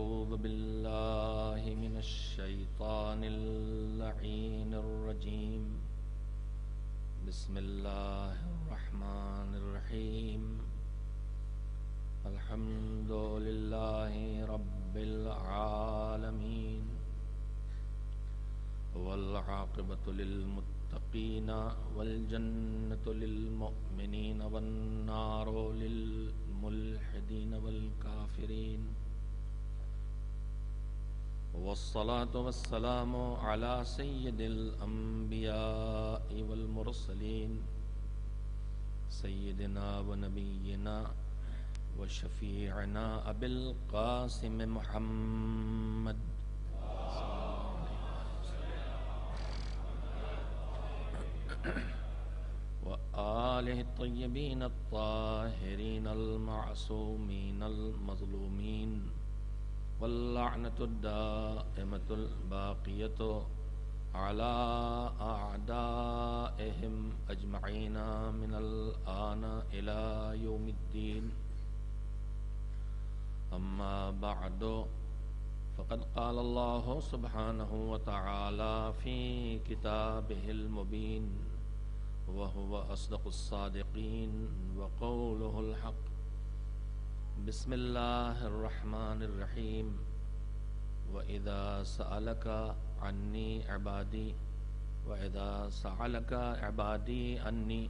أعوذ بالله من الشيطان اللعين الرجيم بسم الله الرحمن الرحيم الحمد لله رب العالمين والعاقبة للمتقين والجنة للمؤمنين والنار للملحدين والكافرين والصلاة والسلام على سيد الأنبياء والمرسلين سيدنا ونبينا وشفيعنا أبي القاسم محمد وآله الطيبين الطاهرين المعصومين المظلومين واللعنة الدائمة الباقية على أعدائهم أجمعين من الآن إلى يوم الدين أما بعد فقد قال الله سبحانه وتعالى في كتابه المبين وهو أصدق الصادقين وقوله الحق بسم الله الرحمن الرحيم وإذا سألك عني عبادي وإذا سألك عبادي عني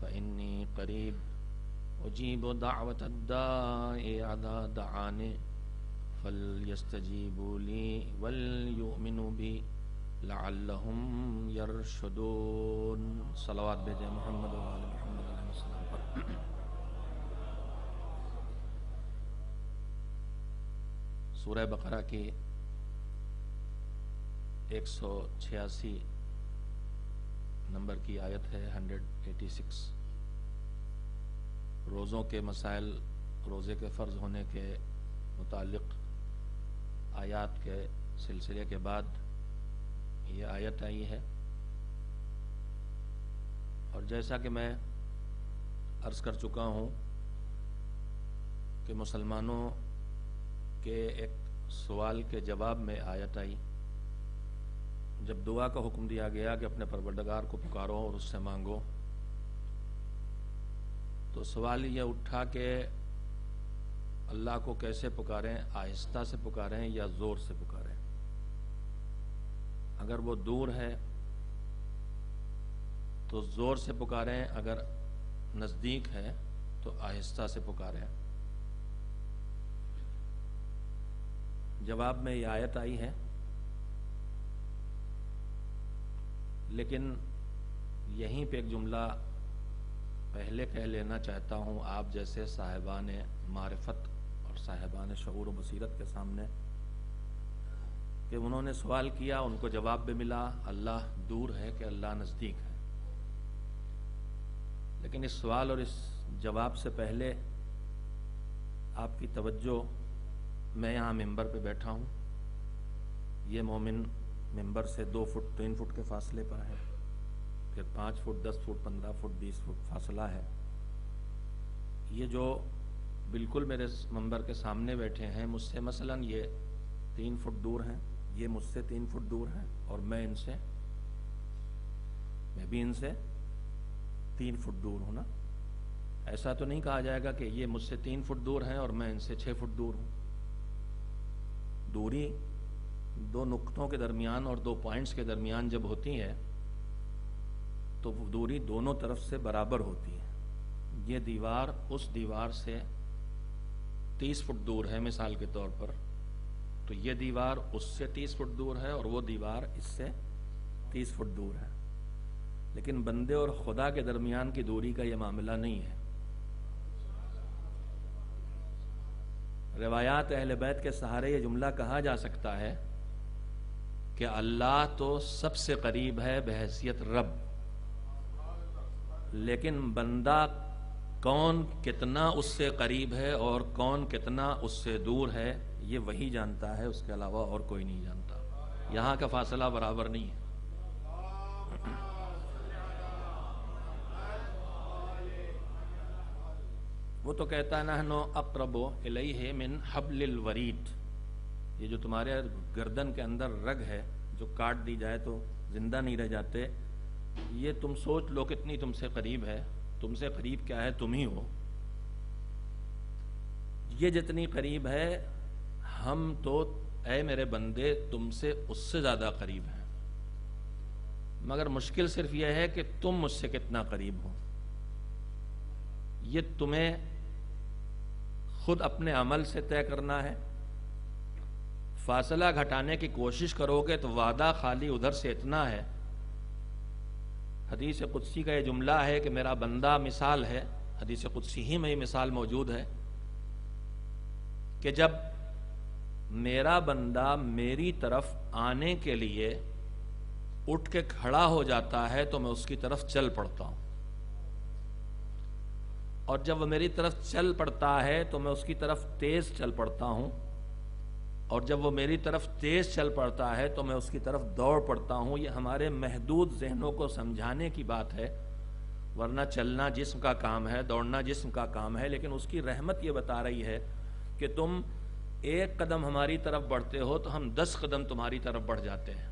فإني قريب أجيب دعوة الداعي إذا دعاني فليستجيبوا لي وليؤمنوا بي لعلهم يرشدون صلوات بھیجیں محمد و آل محمد علیہ وسلم پر۔ سورہ بقرہ کی 186 نمبر کی آیت ہے 186۔ روزوں کے مسائل، روزے کے فرض ہونے کے متعلق آیات کے سلسلے کے بعد یہ آیت آئی ہے، اور جیسا کہ میں عرض کر چکا ہوں کہ مسلمانوں کے ایک سوال کے جواب میں آیت آئی۔ جب دعا کا حکم دیا گیا کہ اپنے پروردگار کو پکارو اور اس سے مانگو، تو سوال یہ اٹھا کہ اللہ کو کیسے پکاریں، آہستہ سے پکاریں یا زور سے پکاریں؟ اگر وہ دور ہے تو زور سے پکاریں، اگر نزدیک ہے تو آہستہ سے پکاریں۔ جواب میں یہ آیت آئی ہے، لیکن یہیں پہ ایک جملہ پہلے کہہ لینا چاہتا ہوں آپ جیسے صاحبان معرفت اور صاحبان شعور و بصیرت کے سامنے، کہ انہوں نے سوال کیا، ان کو جواب بھی ملا اللہ دور ہے کہ اللہ نزدیک ہے۔ لیکن اس سوال اور اس جواب سے پہلے آپ کی توجہ، میں یہاں ممبر پہ بیٹھا ہوں، یہ مومن ممبر سے 2 فٹ 3 فٹ کے فاصلے پر ہے، پھر 5 فٹ 10 فٹ 15 فٹ 20 فٹ فاصلہ ہے۔ یہ جو بالکل میرے ممبر کے سامنے بیٹھے ہیں، مجھ سے مثلاً یہ 3 فٹ دور ہیں، یہ مجھ سے 3 فٹ دور ہیں، اور میں بھی ان سے 3 فٹ دور ہوں نا۔ ایسا تو نہیں کہا جائے گا کہ یہ مجھ سے 3 فٹ دور ہیں اور میں ان سے 6 فٹ دور ہوں۔ دوری 2 نقطوں کے درمیان اور 2 پوائنٹس کے درمیان جب ہوتی ہے تو وہ دوری دونوں طرف سے برابر ہوتی ہے۔ یہ دیوار اس دیوار سے 30 فٹ دور ہے مثال کے طور پر، تو یہ دیوار اس سے 30 فٹ دور ہے اور وہ دیوار اس سے 30 فٹ دور ہے، لیکن بندے اور خدا کے درمیان کی دوری کا یہ معاملہ نہیں ہے۔ روایات اہل بیت کے سہارے یہ جملہ کہا جا سکتا ہے کہ اللہ تو سب سے قریب ہے بحیثیت رب، لیکن بندہ کون کتنا اس سے قریب ہے اور کون کتنا اس سے دور ہے یہ وہی جانتا ہے، اس کے علاوہ اور کوئی نہیں جانتا۔ یہاں کا فاصلہ برابر نہیں ہے۔ وہ تو کہتا ہے نحن اقرب الیہ من حبل الورید، یہ جو تمہارے گردن کے اندر رگ ہے جو کاٹ دی جائے تو زندہ نہیں رہ جاتے، یہ تم سوچ لو کتنی تم سے قریب ہے. تم سے قریب کیا ہے؟ تم ہی ہو. یہ جتنی قریب ہے، ہم تو اے میرے بندے تم سے اس سے زیادہ قریب ہیں، مگر مشکل صرف یہ ہے کہ تم مجھ سے کتنا قریب ہو. یہ تمہیں خود اپنے عمل سے طے کرنا ہے. فاصلہ گھٹانے کی کوشش کرو گے تو وعدہ خالی ادھر سے اتنا ہے. حدیث قدسی کا یہ جملہ ہے کہ میرا بندہ مثال ہے، حدیث قدسی ہی میں یہ مثال موجود ہے کہ جب میرا بندہ میری طرف آنے کے لیے اٹھ کے کھڑا ہو جاتا ہے تو میں اس کی طرف چل پڑتا ہوں، اور جب وہ میری طرف چل پڑتا ہے تو میں اس کی طرف تیز چل پڑتا ہوں، اور جب وہ میری طرف تیز چل پڑتا ہے تو میں اس کی طرف دوڑ پڑتا ہوں. یہ ہمارے محدود ذہنوں کو سمجھانے کی بات ہے، ورنہ چلنا جسم کا کام ہے، دوڑنا جسم کا کام ہے. لیکن اس کی رحمت یہ بتا رہی ہے کہ تم ایک قدم ہماری طرف بڑھتے ہو تو ہم 10 قدم تمہاری طرف بڑھ جاتے ہیں.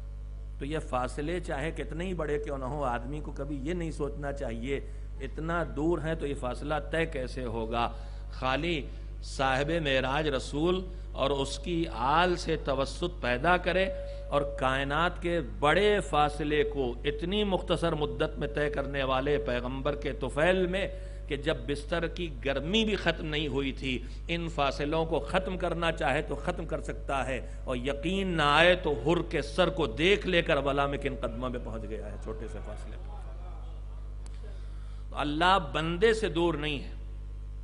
تو یہ فاصلے چاہے کتنے ہی بڑے کیوں نہ ہو، آدمی کو کبھی یہ نہیں سوچنا چاہیے اتنا دور ہے تو یہ فاصلہ طے کیسے ہوگا. خالی صاحب معراج رسول اور اس کی آل سے توسط پیدا کرے اور کائنات کے بڑے فاصلے کو اتنی مختصر مدت میں طے کرنے والے پیغمبر کے طفیل میں کہ جب بستر کی گرمی بھی ختم نہیں ہوئی تھی، ان فاصلوں کو ختم کرنا چاہے تو ختم کر سکتا ہے. اور یقین نہ آئے تو حر کے سر کو دیکھ لے کر کربلا میں کن قدموں میں پہنچ گیا ہے، چھوٹے سے فاصلے پر. اللہ بندے سے دور نہیں ہے،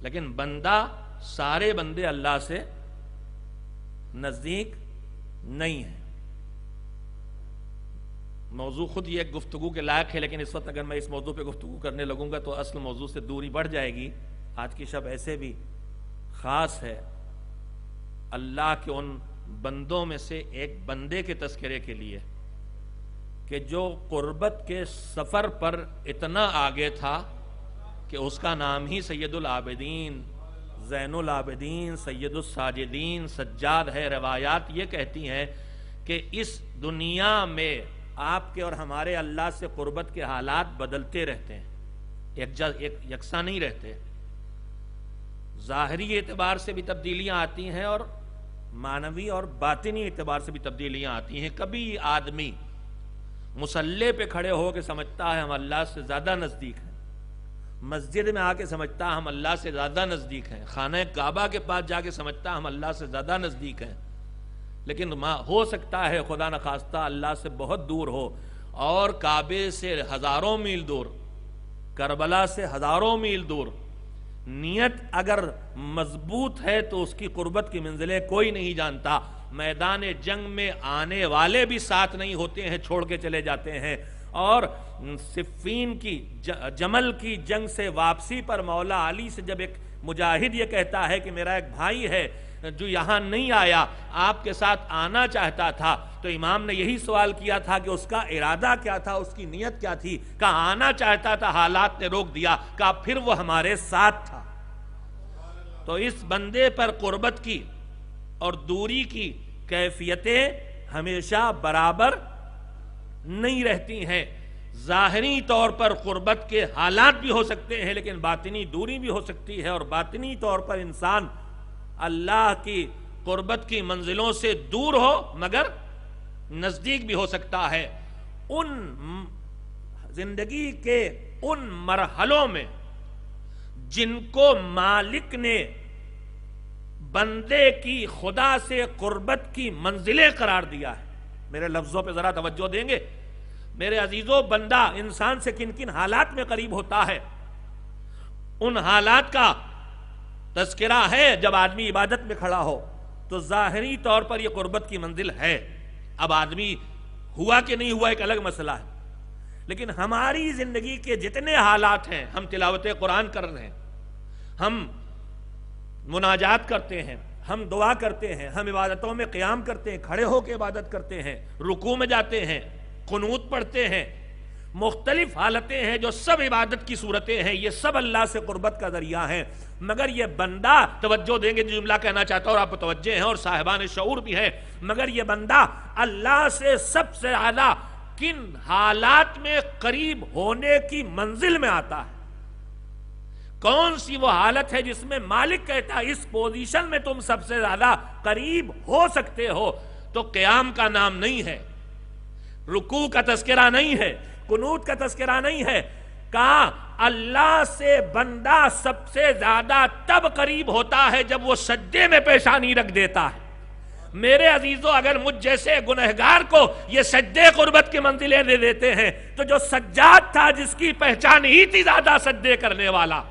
لیکن بندہ، سارے بندے اللہ سے نزدیک نہیں ہیں. موضوع خود یہ ایک گفتگو کے لائق ہے، لیکن اس وقت اگر میں اس موضوع پہ گفتگو کرنے لگوں گا تو اصل موضوع سے دوری بڑھ جائے گی. آج کی شب ایسے بھی خاص ہے اللہ کے ان بندوں میں سے ایک بندے کے تذکرے کے لیے کہ جو قربت کے سفر پر اتنا آگے تھا کہ اس کا نام ہی سید العابدین، زین العابدین، سید الساجدین، سجاد ہے. روایات یہ کہتی ہیں کہ اس دنیا میں آپ کے اور ہمارے اللہ سے قربت کے حالات بدلتے رہتے ہیں، یکساں نہیں رہتے. ظاہری اعتبار سے بھی تبدیلیاں آتی ہیں اور معنوی اور باطنی اعتبار سے بھی تبدیلیاں آتی ہیں. کبھی آدمی مصلی پہ کھڑے ہو کے سمجھتا ہے ہم اللہ سے زیادہ نزدیک ہیں، مسجد میں آ کے سمجھتا ہم اللہ سے زیادہ نزدیک ہیں، خانہ کعبہ کے پاس جا کے سمجھتا ہم اللہ سے زیادہ نزدیک ہیں. لیکن ہو سکتا ہے خدا نخواستہ اللہ سے بہت دور ہو اور کعبے سے ہزاروں میل دور، کربلا سے ہزاروں میل دور. نیت اگر مضبوط ہے تو اس کی قربت کی منزلیں کوئی نہیں جانتا. میدان جنگ میں آنے والے بھی ساتھ نہیں ہوتے ہیں، چھوڑ کے چلے جاتے ہیں. اور صفین کی جمل کی جنگ سے واپسی پر مولا علی سے جب ایک مجاہد یہ کہتا ہے کہ میرا ایک بھائی ہے جو یہاں نہیں آیا، آپ کے ساتھ آنا چاہتا تھا، تو امام نے یہی سوال کیا تھا کہ اس کا ارادہ کیا تھا، اس کی نیت کیا تھی. کہا آنا چاہتا تھا، حالات نے روک دیا. کہا پھر وہ ہمارے ساتھ تھا. تو اس بندے پر قربت کی اور دوری کی کیفیتیں ہمیشہ برابر نہیں رہتی ہیں. ظاہری طور پر قربت کے حالات بھی ہو سکتے ہیں، لیکن باطنی دوری بھی ہو سکتی ہے، اور باطنی طور پر انسان اللہ کی قربت کی منزلوں سے دور ہو مگر نزدیک بھی ہو سکتا ہے. ان زندگی کے ان مرحلوں میں جن کو مالک نے بندے کی خدا سے قربت کی منزلیں قرار دیا ہے. میرے لفظوں پہ ذرا توجہ دیں گے میرے عزیزوں. بندہ انسان سے کن کن حالات میں قریب ہوتا ہے، ان حالات کا تذکرہ ہے. جب آدمی عبادت میں کھڑا ہو تو ظاہری طور پر یہ قربت کی منزل ہے. اب آدمی ہوا کہ نہیں ہوا ایک الگ مسئلہ ہے، لیکن ہماری زندگی کے جتنے حالات ہیں، ہم تلاوت قرآن کر رہے ہیں، ہم مناجات کرتے ہیں، ہم دعا کرتے ہیں، ہم عبادتوں میں قیام کرتے ہیں، کھڑے ہو کے عبادت کرتے ہیں، رکوع میں جاتے ہیں، قنوت پڑھتے ہیں، مختلف حالتیں ہیں جو سب عبادت کی صورتیں ہیں، یہ سب اللہ سے قربت کا ذریعہ ہیں، مگر یہ بندہ، توجہ دیں گے جو جملہ کہنا چاہتا ہوں اور آپ متوجہ ہیں اور صاحبان شعور بھی ہیں، مگر یہ بندہ اللہ سے سب سے زیادہ کن حالات میں قریب ہونے کی منزل میں آتا ہے؟ کون سی وہ حالت ہے جس میں مالک کہتا ہے اس پوزیشن میں تم سب سے زیادہ قریب ہو سکتے ہو؟ تو قیام کا نام نہیں ہے، رکوع کا تذکرہ نہیں ہے، قنوت کا تذکرہ نہیں ہے، کہا اللہ سے بندہ سب سے زیادہ تب قریب ہوتا ہے جب وہ سجدے میں پیشانی رکھ دیتا ہے۔ میرے عزیزو، اگر مجھ جیسے گنہگار کو یہ سجدے قربت کی منزلیں دے دیتے ہیں تو جو سجاد تھا، جس کی پہچان ہی تھی زیادہ سجدے کرنے والا،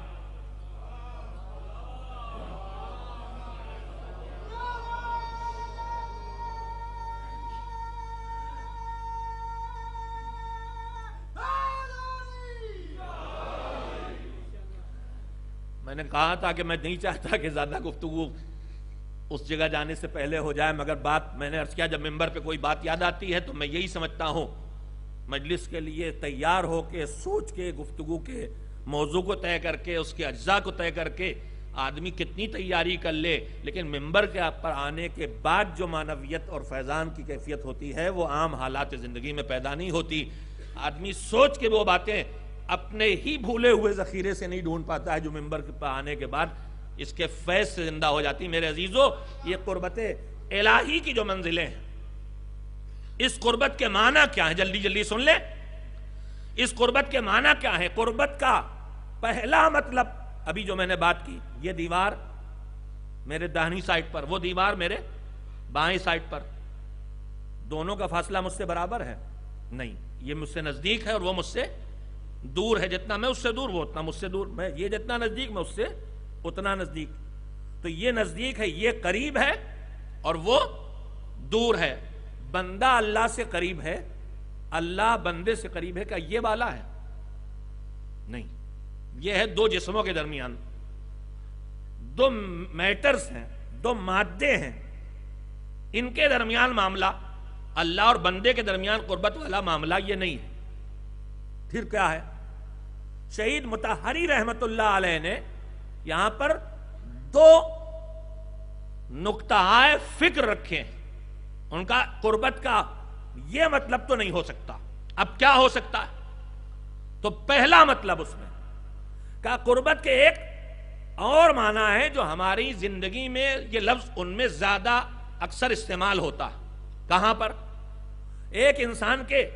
میں نے کہا تھا کہ میں نہیں چاہتا کہ زیادہ گفتگو اس جگہ جانے سے پہلے ہو جائے، مگر بات میں نے عرض کیا جب ممبر پہ کوئی بات یاد آتی ہے تو میں یہی سمجھتا ہوں مجلس کے لیے تیار ہو کے، سوچ کے، گفتگو کے موضوع کو طے کر کے، اس کے اجزاء کو طے کر کے آدمی کتنی تیاری کر لے، لیکن ممبر کے پر آنے کے بعد جو معنویت اور فیضان کی کیفیت ہوتی ہے وہ عام حالات زندگی میں پیدا نہیں ہوتی۔ آدمی سوچ کے وہ باتیں اپنے ہی بھولے ہوئے ذخیرے سے نہیں ڈھونڈ پاتا ہے جو ممبر پر آنے کے بعد اس کے فیض سے زندہ ہو جاتی۔ میرے عزیزو، یہ قربت الہی کی جو منزلیں ہیں، اس قربت کے معنی کیا ہیں؟ جلدی جلدی سن لیں، اس قربت کے معنی کیا ہے؟ قربت کا پہلا مطلب ابھی جو میں نے بات کی، یہ دیوار میرے داہنی سائٹ پر، وہ دیوار میرے بائیں سائٹ پر، دونوں کا فاصلہ مجھ سے برابر ہے؟ نہیں، یہ مجھ سے نزدیک ہے اور وہ مجھ سے دور ہے، جتنا میں اس سے دور وہ اتنا مجھ سے دور، میں یہ جتنا نزدیک میں اس سے اتنا نزدیک، تو یہ نزدیک ہے، یہ قریب ہے اور وہ دور ہے۔ بندہ اللہ سے قریب ہے، اللہ بندے سے قریب ہے، کیا یہ والا ہے؟ نہیں، یہ ہے دو جسموں کے درمیان، دو میٹرز ہیں، دو مادے ہیں، ان کے درمیان معاملہ، اللہ اور بندے کے درمیان قربت والا معاملہ یہ نہیں ہے۔ پھر کیا ہے؟ شہید مطہری رحمت اللہ علیہ نے یہاں پر دو نقطہ فکر رکھے ہیں، ان کا قربت کا یہ مطلب تو نہیں ہو سکتا، اب کیا ہو سکتا ہے؟ تو پہلا مطلب اس میں کہ قربت کے ایک اور معنی ہے جو ہماری زندگی میں یہ لفظ ان میں زیادہ اکثر استعمال ہوتا ہے۔ کہاں پر؟ ایک انسان کے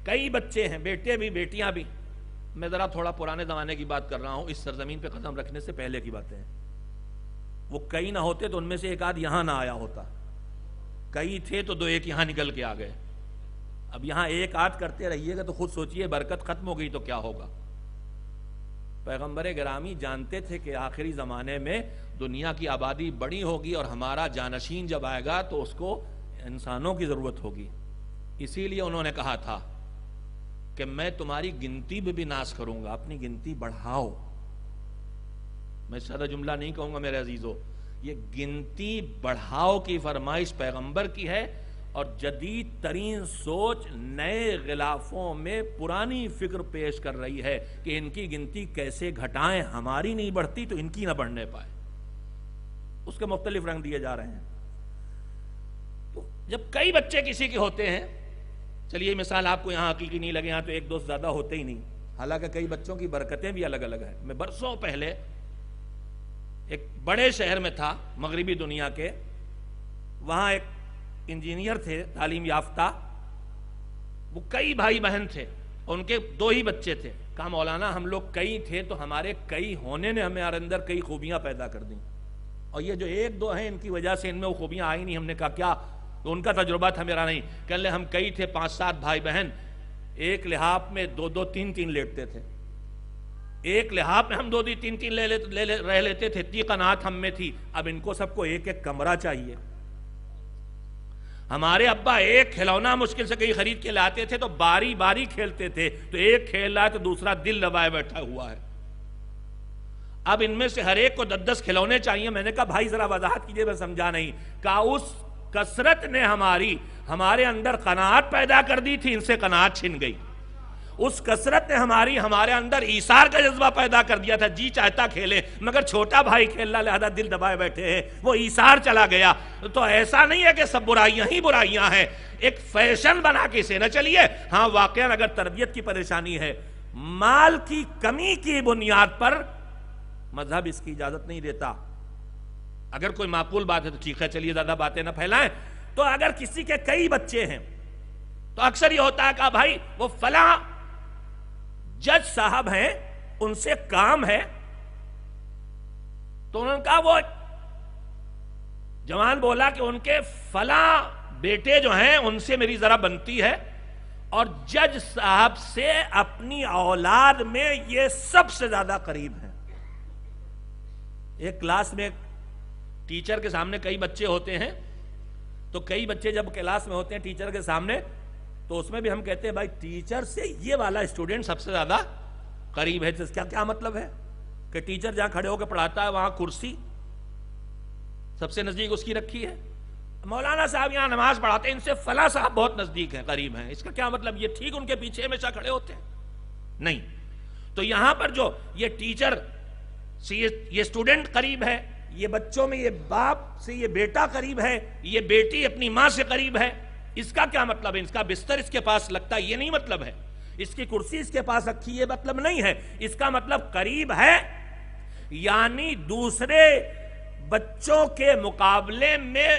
کئی بچے ہیں، بیٹے بھی بیٹیاں بھی، میں ذرا تھوڑا پرانے زمانے کی بات کر رہا ہوں، اس سرزمین پہ قدم رکھنے سے پہلے کی باتیں ہیں، وہ کئی نہ ہوتے تو ان میں سے ایک آدھ یہاں نہ آیا ہوتا، کئی تھے تو دو ایک یہاں نکل کے آ گئے، اب یہاں ایک آدھ کرتے رہیے گا تو خود سوچئے برکت ختم ہو گئی تو کیا ہوگا۔ پیغمبر گرامی جانتے تھے کہ آخری زمانے میں دنیا کی آبادی بڑی ہوگی اور ہمارا جانشین جب آئے گا تو اس کو انسانوں کی ضرورت ہوگی، اسی لیے انہوں نے کہا تھا کہ میں تمہاری گنتی بھی ناز کروں گا، اپنی گنتی بڑھاؤ۔ میں سادہ جملہ نہیں کہوں گا میرے عزیزو، یہ گنتی بڑھاؤ کی فرمائش پیغمبر کی ہے، اور جدید ترین سوچ نئے غلافوں میں پرانی فکر پیش کر رہی ہے کہ ان کی گنتی کیسے گھٹائیں، ہماری نہیں بڑھتی تو ان کی نہ بڑھنے پائے، اس کے مختلف رنگ دیے جا رہے ہیں۔ تو جب کئی بچے کسی کے ہوتے ہیں، چلیے مثال آپ کو یہاں حقیقی نہیں لگے، یہاں تو ایک دوست زیادہ ہوتے ہی نہیں، حالانکہ کئی بچوں کی برکتیں بھی الگ الگ ہیں۔ میں برسوں پہلے ایک بڑے شہر میں تھا مغربی دنیا کے، وہاں ایک انجینئر تھے تعلیم یافتہ، وہ کئی بھائی بہن تھے، ان کے دو ہی بچے تھے، کہا مولانا ہم لوگ کئی تھے تو ہمارے کئی ہونے نے ہمیں اندر کئی خوبیاں پیدا کر دیں، اور یہ جو ایک دو ہیں ان کی وجہ سے ان میں وہ خوبیاں آئی نہیں۔ ہم نے کہا کیا؟ تو ان کا تجربہ تھا، میرا نہیں، کہنے لے ہم کئی تھے 5-7 بھائی بہن، ایک لحاف میں 2-2 3-3 لیٹتے تھے، ایک لحاف میں ہم 2-2 3-3 رہ لیتے تھے، اتنی قناعت ہم میں تھی۔ اب ان کو سب کو ایک ایک کمرہ چاہیے۔ ہمارے ابا ایک کھلونا مشکل سے کہیں خرید کے لاتے تھے تو باری باری کھیلتے تھے، تو ایک کھیل رہا ہے تو دوسرا دل دبائے بیٹھا ہوا ہے۔ اب ان میں سے ہر ایک کو 10-10 کھلونے چاہیے۔ میں نے کہا بھائی ذرا وضاحت کیجئے، میں سمجھا نہیں۔ کہا اس کثرت نے ہمارے اندر قناعت پیدا کر دی تھی، ان سے قناعت چھن گئی۔ اس کثرت نے ہمارے اندر ایثار کا جذبہ پیدا کر دیا تھا، جی چاہتا کھیلے، مگر چھوٹا بھائی کھیل رہا لہذا دل دبائے بیٹھے ہیں، وہ ایثار چلا گیا۔ تو ایسا نہیں ہے کہ سب برائیاں ہی برائیاں ہیں، ایک فیشن بنا کے اسے نہ چلیے۔ ہاں واقعاً اگر تربیت کی پریشانی ہے، مال کی کمی کی بنیاد پر مذہب اس کی اجازت نہیں دیتا۔ اگر کوئی معقول بات ہے تو ٹھیک ہے، چلیے زیادہ باتیں نہ پھیلائیں۔ تو اگر کسی کے کئی بچے ہیں تو اکثر یہ ہوتا ہے کہ بھائی وہ فلاں جج صاحب ہیں، ان سے کام ہے، تو انہوں نے کہا، وہ جوان بولا کہ ان کے فلاں بیٹے جو ہیں ان سے میری ذرا بنتی ہے، اور جج صاحب سے اپنی اولاد میں یہ سب سے زیادہ قریب ہیں۔ ایک کلاس میں ٹیچر کے سامنے کئی بچے ہوتے ہیں، تو کئی بچے جب کلاس میں ہوتے ہیں ٹیچر کے سامنے، تو اس میں بھی ہم کہتے ہیں بھائی ٹیچر سے یہ والا اسٹوڈنٹ سب سے زیادہ قریب ہے۔ کیا مطلب ہے کہ ٹیچر جہاں کھڑے ہو کے پڑھاتا ہے وہاں کرسی سب سے نزدیک اس کی رکھی ہے؟ مولانا صاحب یہاں نماز پڑھاتے ہیں، ان سے فلاں صاحب بہت نزدیک ہیں، قریب ہیں، اس کا کیا مطلب؟ یہ ٹھیک ان کے پیچھے ہمیشہ کھڑے ہوتے ہیں؟ نہیں۔ تو یہاں پر جو یہ ٹیچر سے یہ اسٹوڈنٹ قریب ہے، یہ بچوں میں یہ باپ سے یہ بیٹا قریب ہے، یہ بیٹی اپنی ماں سے قریب ہے، اس کا کیا مطلب ہے؟ اس کا بستر اس کے پاس لگتا ہے، یہ نہیں مطلب ہے۔ اس کی کرسی اس کے پاس رکھی، یہ مطلب نہیں ہے۔ اس کا مطلب قریب ہے یعنی دوسرے بچوں کے مقابلے میں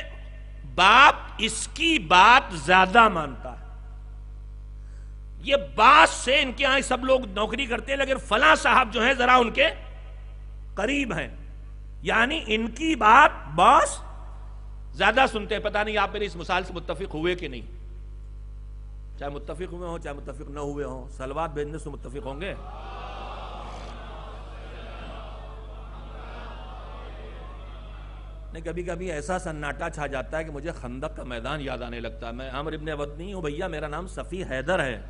باپ اس کی بات زیادہ مانتا ہے۔ یہ باس سے ان کے یہاں سب لوگ نوکری کرتے ہیں، لیکن فلاں صاحب جو ہیں ذرا ان کے قریب ہیں، یعنی ان کی بات باس زیادہ سنتے ہیں۔ پتہ نہیں آپ میری اس مثال سے متفق ہوئے کہ نہیں؟ چاہے متفق ہوئے ہوں چاہے متفق نہ ہوئے ہوں، صلوات بھیجنے سے متفق ہوں گے؟ نہیں، کبھی کبھی ایسا سناٹا چھا جاتا ہے کہ مجھے خندق کا میدان یاد آنے لگتا ہے۔ میں عمر ابن عبد نہیں ہوں بھیا، میرا نام صفی حیدر ہے۔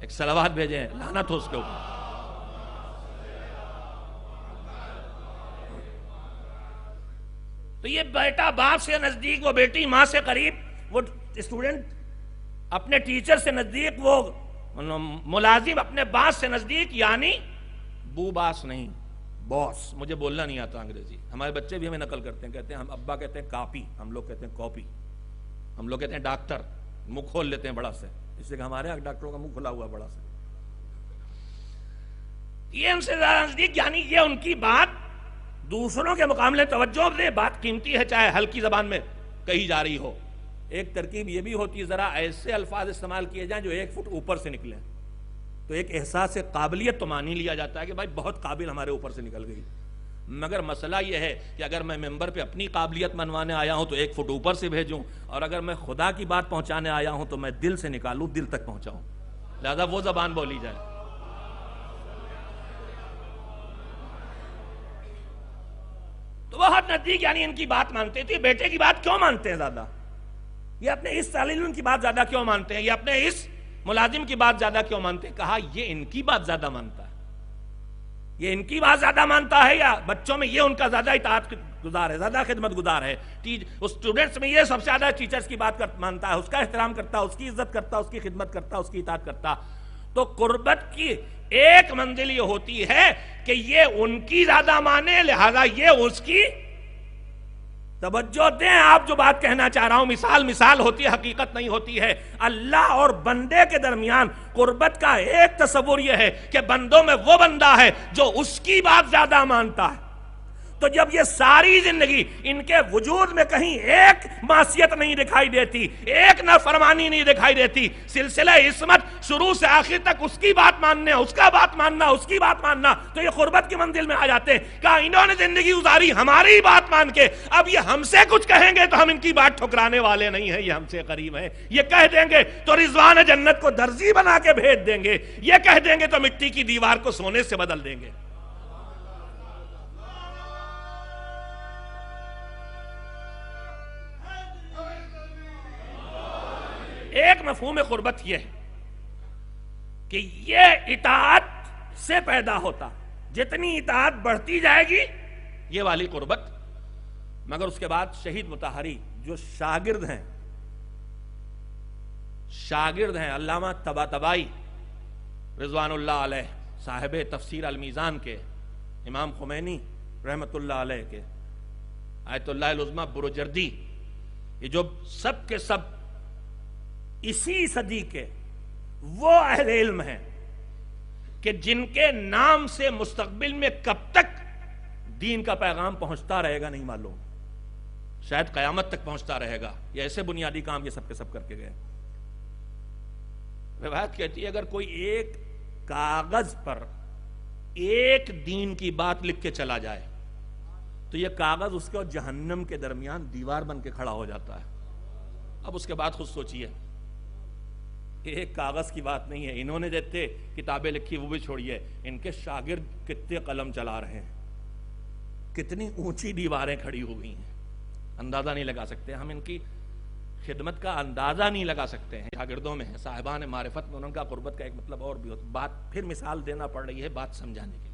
ایک صلوات بھیجیں، لعنت ہو اس کے اوپر۔ تو یہ بیٹا باپ سے نزدیک، وہ بیٹی ماں سے قریب، وہ اسٹوڈنٹ اپنے ٹیچر سے نزدیک، وہ ملازم اپنے باس سے نزدیک، یعنی بو باس نہیں، باس۔ مجھے بولنا نہیں آتا انگریزی، ہمارے بچے بھی ہمیں نقل کرتے ہیں، کہتے ہیں ہم ابا کہتے ہیں کاپی، ہم لوگ کہتے ہیں کاپی، ہم لوگ کہتے ہیں ڈاکٹر، منہ کھول لیتے ہیں بڑا سے، اس لیے کہ ہمارے یہاں ڈاکٹروں کا منہ کھلا ہوا بڑا سے۔ یہ ان سے زیادہ نزدیک، یعنی یہ ان کی بات دوسروں کے مقابلے توجہ دے، بات قیمتی ہے چاہے ہلکی زبان میں کہی جا رہی ہو۔ ایک ترکیب یہ بھی ہوتی ہے، ذرا ایسے الفاظ استعمال کیے جائیں جو 1 فٹ اوپر سے نکلیں، تو ایک احساس قابلیت تو مانی لیا جاتا ہے کہ بھائی بہت قابل ہمارے اوپر سے نکل گئی۔ مگر مسئلہ یہ ہے کہ اگر میں ممبر پہ اپنی قابلیت منوانے آیا ہوں تو 1 فٹ اوپر سے بھیجوں، اور اگر میں خدا کی بات پہنچانے آیا ہوں تو میں دل سے نکالوں، دل تک پہنچاؤں، لہذا وہ زبان بولی جائے۔ تو بہت نزدیک، یعنی ان کی بات مانتے تھے۔ بیٹے کی بات کیوں مانتے ہیں زیادہ؟ یہ اپنے اس تعلیم کی بات زیادہ کیوں مانتے ہیں؟ یہ اپنے اس ملازم کی بات زیادہ کیوں مانتے ہیں؟ کہا یہ ان کی بات زیادہ مانتا ہے، یہ ان کی بات زیادہ مانتا ہے، یا بچوں میں یہ ان کا زیادہ اطاعت گزار ہے، زیادہ خدمت گزار ہے، اسٹوڈنٹس میں یہ سب سے زیادہ ٹیچرز کی بات مانتا ہے، اس کا احترام کرتا ہے، اس کی عزت کرتا ہے، اس کی خدمت کرتا ہے، اس کی اطاعت کرتا۔ تو قربت کی ایک منزل یہ ہوتی ہے کہ یہ ان کی زیادہ مانے، لہذا یہ اس کی توجہ دیں۔ آپ جو بات کہنا چاہ رہا ہوں مثال ہوتی ہے، حقیقت نہیں ہوتی ہے۔ اللہ اور بندے کے درمیان قربت کا ایک تصور یہ ہے کہ بندوں میں وہ بندہ ہے جو اس کی بات زیادہ مانتا ہے۔ تو جب یہ ساری زندگی ان کے وجود میں کہیں ایک معصیت نہیں دکھائی دیتی، ایک نافرمانی نہیں دکھائی دیتی، سلسلہ عصمت شروع سے آخر تک اس کی بات ماننا، اس کا بات ماننا، اس کی بات ماننا، تو یہ قربت کی منزل میں آ جاتے ہیں۔ کہا انہوں نے زندگی گزاری ہماری بات مان کے، اب یہ ہم سے کچھ کہیں گے تو ہم ان کی بات ٹھکرانے والے نہیں ہیں، یہ ہم سے قریب ہیں۔ یہ کہہ دیں گے تو رضوان جنت کو درزی بنا کے بھیج دیں گے، یہ کہہ دیں گے تو مٹی کی دیوار کو سونے سے بدل دیں گے۔ ایک مفہوم قربت یہ ہے کہ یہ اطاعت سے پیدا ہوتا، جتنی اطاعت بڑھتی جائے گی یہ والی قربت۔ مگر اس کے بعد شہید مطہری جو شاگرد ہیں علامہ طباطبائی رضوان اللہ علیہ صاحب تفسیر المیزان کے امام خمینی رحمت اللہ علیہ کے آیت اللہ العظمیٰ بروجردی، یہ جو سب کے سب اسی صدی کے وہ اہل علم ہیں کہ جن کے نام سے مستقبل میں کب تک دین کا پیغام پہنچتا رہے گا نہیں معلوم، شاید قیامت تک پہنچتا رہے گا، یہ ایسے بنیادی کام یہ سب کے سب کر کے گئے۔ روایت کہتی ہے اگر کوئی ایک کاغذ پر ایک دین کی بات لکھ کے چلا جائے تو یہ کاغذ اس کے اور جہنم کے درمیان دیوار بن کے کھڑا ہو جاتا ہے۔ اب اس کے بعد خود سوچئے، ایک کاغذ کی بات نہیں ہے، انہوں نے جتنے کتابیں لکھی وہ بھی چھوڑیے، ان کے شاگرد کتنے قلم چلا رہے ہیں، کتنی اونچی دیواریں کھڑی ہو گئی ہیں، اندازہ نہیں لگا سکتے ہم، ان کی خدمت کا اندازہ نہیں لگا سکتے ہیں۔ شاگردوں میں ہیں، صاحبان معرفت میں، ان کا قربت کا ایک مطلب اور بھی ہوتا، بات پھر مثال دینا پڑ رہی ہے بات سمجھانے کے لیے۔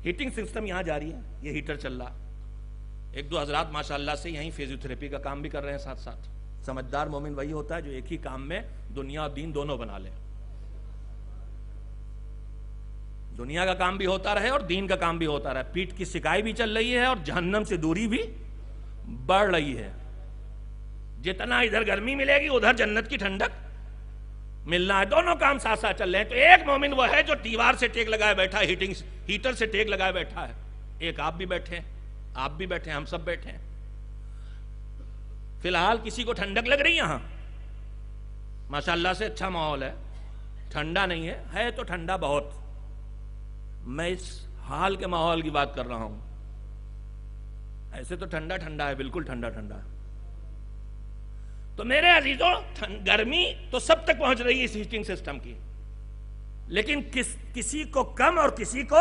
ہیٹنگ سسٹم یہاں جاری ہے، یہ ہیٹر چل رہا، ایک دو حضرات ماشاءاللہ سے یہیں فیزیوتھراپی کا کام بھی کر رہے ہیں ساتھ ساتھ۔ سمجھدار مومن وہی ہوتا ہے جو ایک ہی کام میں دنیا اور دین دونوں بنا لے، دنیا کا کام بھی ہوتا رہے اور دین کا کام بھی ہوتا رہے، پیٹ کی سکائی بھی چل رہی ہے اور جہنم سے دوری بھی بڑھ رہی ہے۔ جتنا ادھر گرمی ملے گی ادھر جنت کی ٹھنڈک ملنا ہے، دونوں کام ساتھ ساتھ چل رہے ہیں۔ تو ایک مومن وہ ہے جو دیوار سے ٹیک لگائے بیٹھا ہے، ہیٹر سے ٹیک لگائے بیٹھا ہے، ایک آپ بھی بیٹھے ہیں، آپ بھی بیٹھے ہیں، ہم سب بیٹھے ہیں۔ فی الحال کسی کو ٹھنڈک لگ رہی ہے یہاں؟ ماشاءاللہ سے اچھا ماحول ہے، ٹھنڈا نہیں ہے تو ٹھنڈا بہت، میں اس حال کے ماحول کی بات کر رہا ہوں، ایسے تو ٹھنڈا ٹھنڈا ہے، بالکل ٹھنڈا ٹھنڈا ہے۔ تو میرے عزیزوں گرمی تو سب تک پہنچ رہی ہے اس ہیٹنگ سسٹم کی، لیکن کسی کو کم اور کسی کو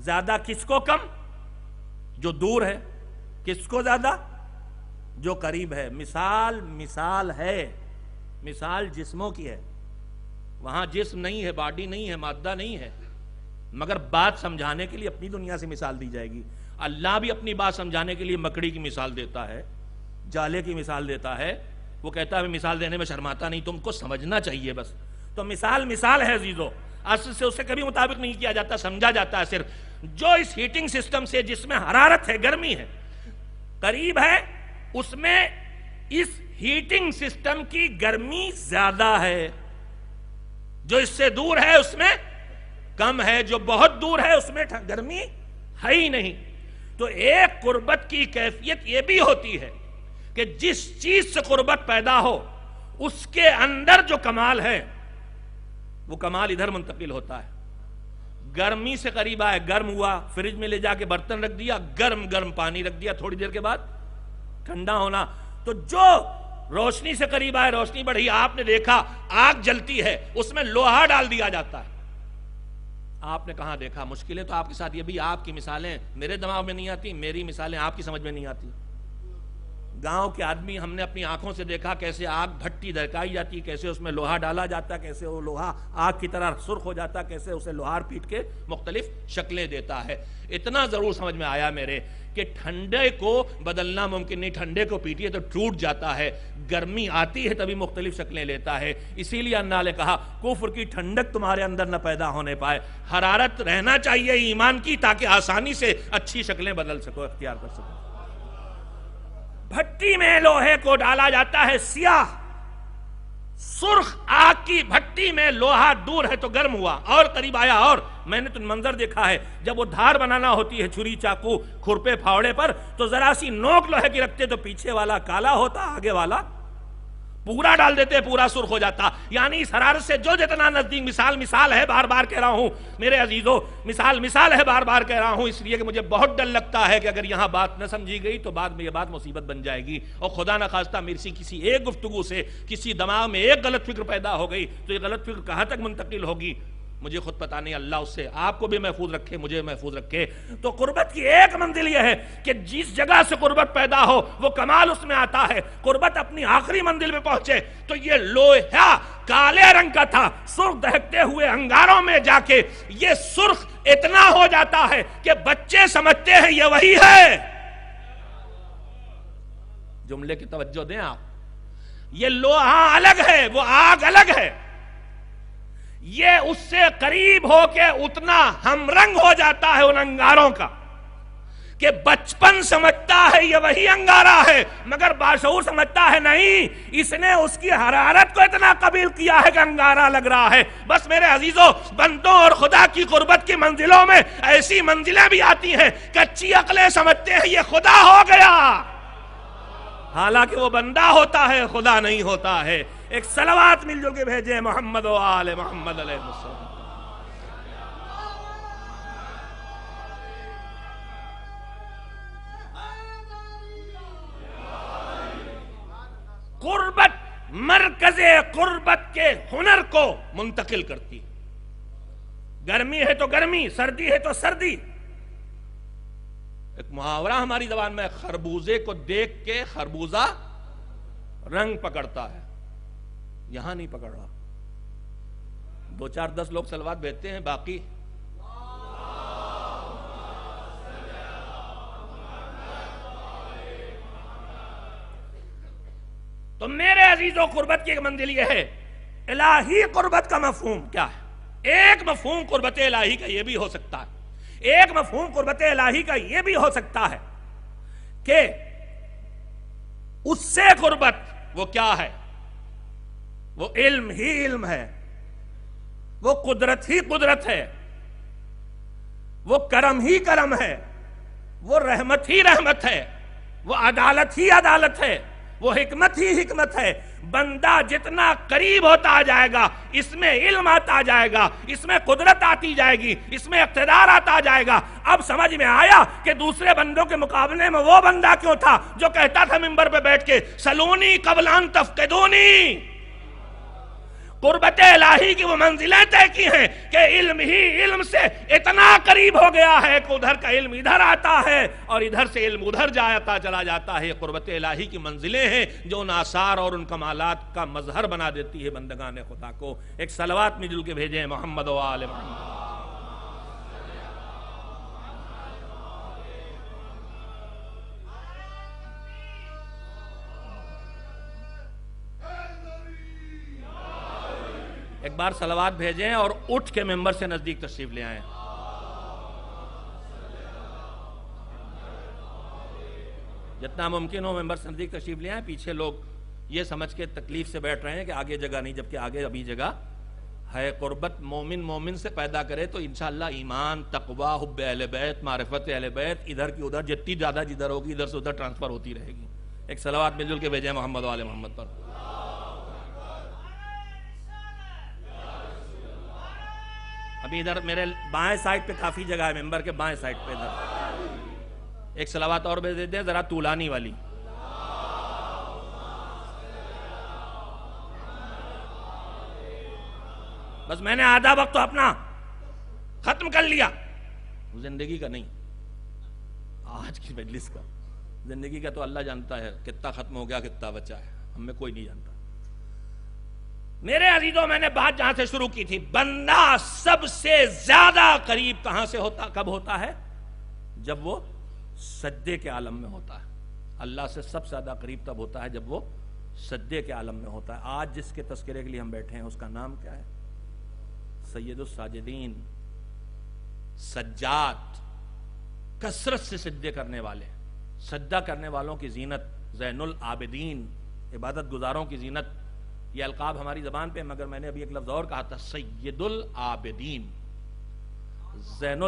زیادہ۔ کس کو کم؟ جو دور ہے۔ کس کو زیادہ؟ جو قریب ہے۔ مثال ہے، مثال جسموں کی ہے، وہاں جسم نہیں ہے، باڈی نہیں ہے، مادہ نہیں ہے، مگر بات سمجھانے کے لیے اپنی دنیا سے مثال دی جائے گی۔ اللہ بھی اپنی بات سمجھانے کے لیے مکڑی کی مثال دیتا ہے، جالے کی مثال دیتا ہے، وہ کہتا ہے مثال دینے میں شرماتا نہیں، تم کو سمجھنا چاہیے بس۔ تو مثال ہے عزیزو، اصل سے اسے کبھی مطابق نہیں کیا جاتا، سمجھا جاتا ہے صرف۔ جو اس ہیٹنگ سسٹم سے جس میں حرارت ہے، گرمی ہے، قریب ہے، اس میں اس ہیٹنگ سسٹم کی گرمی زیادہ ہے، جو اس سے دور ہے اس میں کم ہے، جو بہت دور ہے اس میں گرمی ہے ہی نہیں۔ تو ایک قربت کی کیفیت یہ بھی ہوتی ہے کہ جس چیز سے قربت پیدا ہو اس کے اندر جو کمال ہے وہ کمال ادھر منتقل ہوتا ہے۔ گرمی سے قریب آئے، گرم ہوا، فریج میں لے جا کے برتن رکھ دیا، گرم پانی رکھ دیا، تھوڑی دیر کے بعد ٹھنڈا ہونا۔ تو جو روشنی سے قریب آئے، روشنی بڑھی، آپ نے دیکھا آگ جلتی ہے، اس میں لوہا ڈال دیا جاتا ہے، آپ نے کہاں دیکھا؟ مشکلیں تو آپ کے ساتھ، یہ بھی آپ کی مثالیں میرے دماغ میں نہیں آتی، میری مثالیں آپ کی سمجھ میں نہیں آتی۔ گاؤں کے آدمی ہم نے اپنی آنکھوں سے دیکھا کیسے آگ بھٹی دھڑکائی جاتی، کیسے اس میں لوہا ڈالا جاتا، کیسے وہ لوہا آگ کی طرح سرخ ہو جاتا، کیسے اسے لوہار پیٹ کے مختلف شکلیں دیتا ہے۔ اتنا ضرور سمجھ میں آیا میرے کہ ٹھنڈے کو بدلنا ممکن نہیں، ٹھنڈے کو پیٹیے تو ٹوٹ جاتا ہے، گرمی آتی ہے تبھی مختلف شکلیں لیتا ہے۔ اسی لیے اللہ نے کہا کفر کی ٹھنڈک تمہارے اندر نہ پیدا ہونے پائے، حرارت رہنا چاہیے ایمان کی، تاکہ آسانی سے اچھی شکلیں بدل سکو، اختیار کر سکو۔ بھٹی میں لوہے کو ڈالا جاتا ہے، سیاہ سرخ آگ کی بھٹی میں لوہا دور ہے تو گرم ہوا، اور قریب آیا، اور میں نے تو منظر دیکھا ہے جب وہ دھار بنانا ہوتی ہے چھری چاقو کھرپے پھاوڑے پر، تو ذرا سی نوک لوہے کی رکھتے تو پیچھے والا کالا ہوتا، آگے والا پورا ڈال دیتے پورا سرخ ہو جاتا۔ یعنی اس حرارت سے جو جتنا نزدیک، مثال ہے، بار بار کہہ رہا ہوں میرے عزیزو، مثال ہے، بار بار کہہ رہا ہوں، اس لیے کہ مجھے بہت ڈر لگتا ہے کہ اگر یہاں بات نہ سمجھی گئی تو بعد میں یہ بات مصیبت بن جائے گی، اور خدا نہ خواستہ میری کسی ایک گفتگو سے کسی دماغ میں ایک غلط فکر پیدا ہو گئی تو یہ غلط فکر کہاں تک منتقل ہوگی مجھے خود پتا نہیں، اللہ اس سے آپ کو بھی محفوظ رکھے، مجھے محفوظ رکھے۔ تو قربت کی ایک منزل یہ ہے کہ جس جگہ سے قربت پیدا ہو وہ کمال اس میں آتا ہے۔ قربت اپنی آخری منزل پہ پہنچے تو یہ لوہا کالے رنگ کا تھا، سرخ دہکتے ہوئے انگاروں میں جا کے یہ سرخ اتنا ہو جاتا ہے کہ بچے سمجھتے ہیں یہ وہی ہے۔ جملے کی توجہ دیں آپ، یہ لوہا الگ ہے، وہ آگ الگ ہے۔ یہ اس سے قریب ہو کے اتنا ہم رنگ ہو جاتا ہے ان انگاروں کا کہ بچپن سمجھتا ہے یہ وہی انگارہ ہے، مگر باشعور سمجھتا ہے نہیں، اس نے اس کی حرارت کو اتنا قبول کیا ہے کہ انگارہ لگ رہا ہے۔ بس میرے عزیزوں، بندوں اور خدا کی قربت کی منزلوں میں ایسی منزلیں بھی آتی ہیں، کچی عقلیں سمجھتے ہیں یہ خدا ہو گیا، حالانکہ وہ بندہ ہوتا ہے، خدا نہیں ہوتا ہے۔ ایک صلوات مل جل کے بھیجیں محمد و آل محمد علیہ السلام۔ قربت مرکز قربت کے ہنر کو منتقل کرتی ہے۔ گرمی ہے تو گرمی، سردی ہے تو سردی۔ ایک محاورہ ہماری زبان میں، خربوزے کو دیکھ کے خربوزہ رنگ پکڑتا ہے، یہاں نہیں پکڑ رہا۔ 2-4-10 لوگ صلوات بھیجتے ہیں، باقی تو میرے عزیزوں، قربت کی ایک منزل یہ ہے۔ الہی قربت کا مفہوم کیا ہے؟ ایک مفہوم قربت الہی کا یہ بھی ہو سکتا ہے، ایک مفہوم قربت الہی کا یہ بھی ہو سکتا ہے کہ اس سے قربت وہ کیا ہے؟ وہ علم ہی علم ہے، وہ قدرت ہی قدرت ہے، وہ کرم ہی کرم ہے، وہ رحمت ہی رحمت ہے، وہ عدالت ہی عدالت ہے، وہ حکمت ہی حکمت ہے۔ بندہ جتنا قریب ہوتا جائے گا، اس میں علم آتا جائے گا، اس میں قدرت آتی جائے گی، اس میں اقتدار آتا جائے گا۔ اب سمجھ میں آیا کہ دوسرے بندوں کے مقابلے میں وہ بندہ کیوں تھا جو کہتا تھا منبر پہ بیٹھ کے سلونی قبل ان تفقدونی۔ قربت الہی کی وہ منزلیں طے کی ہیں کہ علم ہی علم سے اتنا قریب ہو گیا ہے کہ ادھر کا علم ادھر آتا ہے اور ادھر سے علم ادھر جاتا چلا جاتا ہے۔ یہ قربت الہی کی منزلیں ہیں جو ان آثار اور ان کمالات کا مظہر بنا دیتی ہے بندگان خدا کو۔ ایک صلوات میں جل کے بھیجیں محمد و آل محمد۔ ایک بار صلوات بھیجیں اور اٹھ کے ممبر سے نزدیک تشریف لے آئیں۔ جتنا ممکن ہو ممبر سے نزدیک تشریف لے آئیں۔ پیچھے لوگ یہ سمجھ کے تکلیف سے بیٹھ رہے ہیں کہ آگے جگہ نہیں، جبکہ آگے ابھی جگہ ہے۔ قربت مومن مومن سے پیدا کرے تو انشاءاللہ ایمان، تقوی، حب اہل بیت، معرفت اہل بیت ادھر کی ادھر جتنی زیادہ جدھر ہوگی ادھر سے ادھر ٹرانسفر ہوتی رہے گی۔ ایک صلوات مل جل کے بھیجیں محمد و آل محمد پر۔ ابھی ادھر میرے بائیں سائٹ پہ کافی جگہ ہے، ممبر کے بائیں سائٹ پہ ادھر ایک صلوات اور بھیج دیتے ہیں، ذرا طولانی والی۔ بس میں نے آدھا وقت تو اپنا ختم کر لیا، زندگی کا نہیں، آج کی مجلس کا۔ زندگی کا تو اللہ جانتا ہے کتنا ختم ہو گیا، کتنا بچا ہے، ہم میں کوئی نہیں جانتا۔ میرے عزیزوں، میں نے بات جہاں سے شروع کی تھی، بندہ سب سے زیادہ قریب کہاں سے ہوتا، کب ہوتا ہے؟ جب وہ سجدے کے عالم میں ہوتا ہے۔ اللہ سے سب سے زیادہ قریب تب ہوتا ہے جب وہ سجدے کے عالم میں ہوتا ہے۔ آج جس کے تذکرے کے لیے ہم بیٹھے ہیں اس کا نام کیا ہے؟ سید الساجدین، سجاد، کثرت سے سجدے کرنے والے، سجدہ کرنے والوں کی زینت، زین العابدین، عبادت گزاروں کی زینت۔ یہ القاب ہماری زبان پہ، مگر میں نے ابھی ایک لفظ اور کہا تھا، سید العابدین، زین